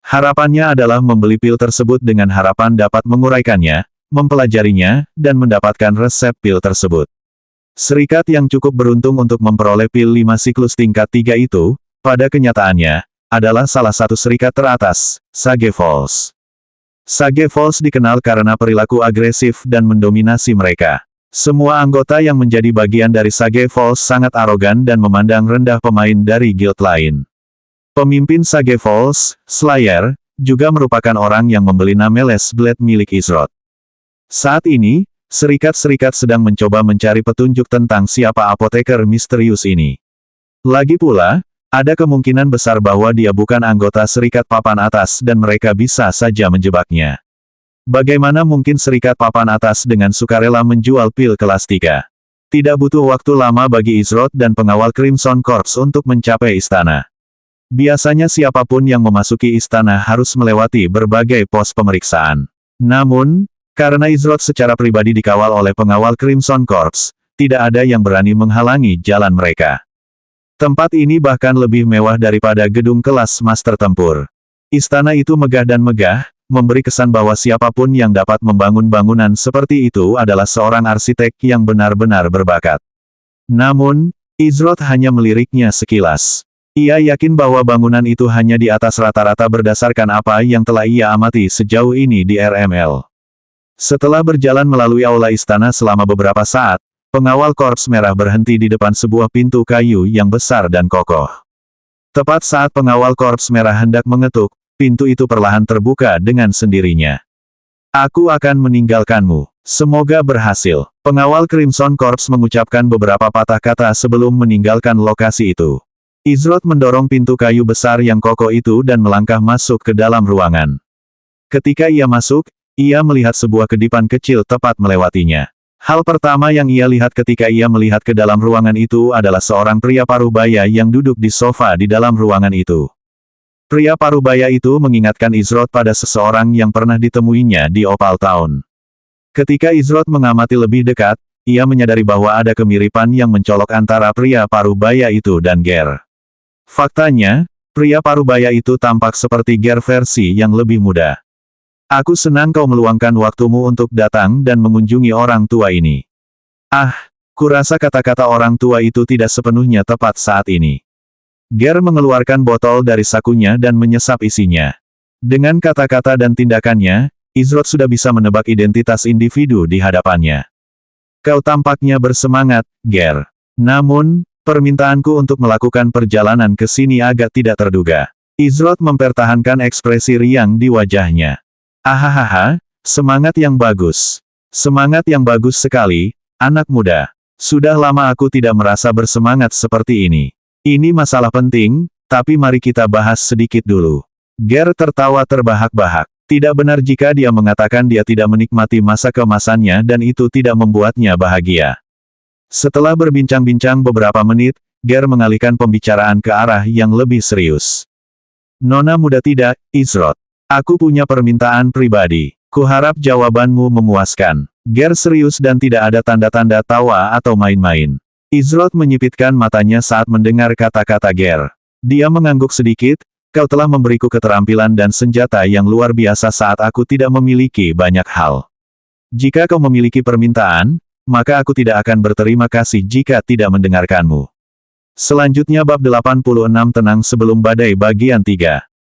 Harapannya adalah membeli pil tersebut dengan harapan dapat menguraikannya, mempelajarinya, dan mendapatkan resep pil tersebut. Serikat yang cukup beruntung untuk memperoleh pil 5 siklus tingkat 3 itu, pada kenyataannya, adalah salah satu serikat teratas, Sage Falls. Sage Falls dikenal karena perilaku agresif dan mendominasi mereka. Semua anggota yang menjadi bagian dari Sage Falls sangat arogan dan memandang rendah pemain dari guild lain. Pemimpin Sage Falls, Slayer, juga merupakan orang yang membeli Nameless Blade milik Izroth. Saat ini, serikat-serikat sedang mencoba mencari petunjuk tentang siapa apoteker misterius ini. Lagi pula, ada kemungkinan besar bahwa dia bukan anggota serikat papan atas dan mereka bisa saja menjebaknya. Bagaimana mungkin serikat papan atas dengan sukarela menjual pil kelas 3? Tidak butuh waktu lama bagi Izroth dan pengawal Crimson Corps untuk mencapai istana. Biasanya siapapun yang memasuki istana harus melewati berbagai pos pemeriksaan. Namun, karena Izroth secara pribadi dikawal oleh pengawal Crimson Corps, tidak ada yang berani menghalangi jalan mereka. Tempat ini bahkan lebih mewah daripada gedung kelas master tempur. Istana itu megah dan megah, memberi kesan bahwa siapapun yang dapat membangun bangunan seperti itu adalah seorang arsitek yang benar-benar berbakat. Namun, Izroth hanya meliriknya sekilas. Ia yakin bahwa bangunan itu hanya di atas rata-rata berdasarkan apa yang telah ia amati sejauh ini di RML. Setelah berjalan melalui aula istana selama beberapa saat, pengawal Korps Merah berhenti di depan sebuah pintu kayu yang besar dan kokoh. Tepat saat pengawal Korps Merah hendak mengetuk, pintu itu perlahan terbuka dengan sendirinya. Aku akan meninggalkanmu. Semoga berhasil. Pengawal Crimson Corps mengucapkan beberapa patah kata sebelum meninggalkan lokasi itu. Izroth mendorong pintu kayu besar yang kokoh itu dan melangkah masuk ke dalam ruangan. Ketika ia masuk, ia melihat sebuah kedipan kecil tepat melewatinya. Hal pertama yang ia lihat ketika ia melihat ke dalam ruangan itu adalah seorang pria parubaya yang duduk di sofa di dalam ruangan itu. Pria parubaya itu mengingatkan Izroth pada seseorang yang pernah ditemuinya di Opal Town. Ketika Izroth mengamati lebih dekat, ia menyadari bahwa ada kemiripan yang mencolok antara pria parubaya itu dan Ger. Faktanya, pria parubaya itu tampak seperti Ger versi yang lebih muda. Aku senang kau meluangkan waktumu untuk datang dan mengunjungi orang tua ini. Ah, kurasa kata-kata orang tua itu tidak sepenuhnya tepat saat ini. Ger mengeluarkan botol dari sakunya dan menyesap isinya. Dengan kata-kata dan tindakannya, Izroth sudah bisa menebak identitas individu di hadapannya. Kau tampaknya bersemangat, Ger. Namun, permintaanku untuk melakukan perjalanan ke sini agak tidak terduga. Izroth mempertahankan ekspresi riang di wajahnya. Ahahaha, semangat yang bagus. Semangat yang bagus sekali, anak muda. Sudah lama aku tidak merasa bersemangat seperti ini. Ini masalah penting, tapi mari kita bahas sedikit dulu. Ger tertawa terbahak-bahak. Tidak benar jika dia mengatakan dia tidak menikmati masa keemasannya dan itu tidak membuatnya bahagia. Setelah berbincang-bincang beberapa menit, Ger mengalihkan pembicaraan ke arah yang lebih serius. Nona muda tidak, Izroth. Aku punya permintaan pribadi. Kuharap jawabanmu memuaskan. Ger serius dan tidak ada tanda-tanda tawa atau main-main. Izroth menyipitkan matanya saat mendengar kata-kata Ger. Dia mengangguk sedikit, kau telah memberiku keterampilan dan senjata yang luar biasa saat aku tidak memiliki banyak hal. Jika kau memiliki permintaan, maka aku tidak akan berterima kasih jika tidak mendengarkanmu. Selanjutnya bab 86 tenang sebelum badai bagian 3.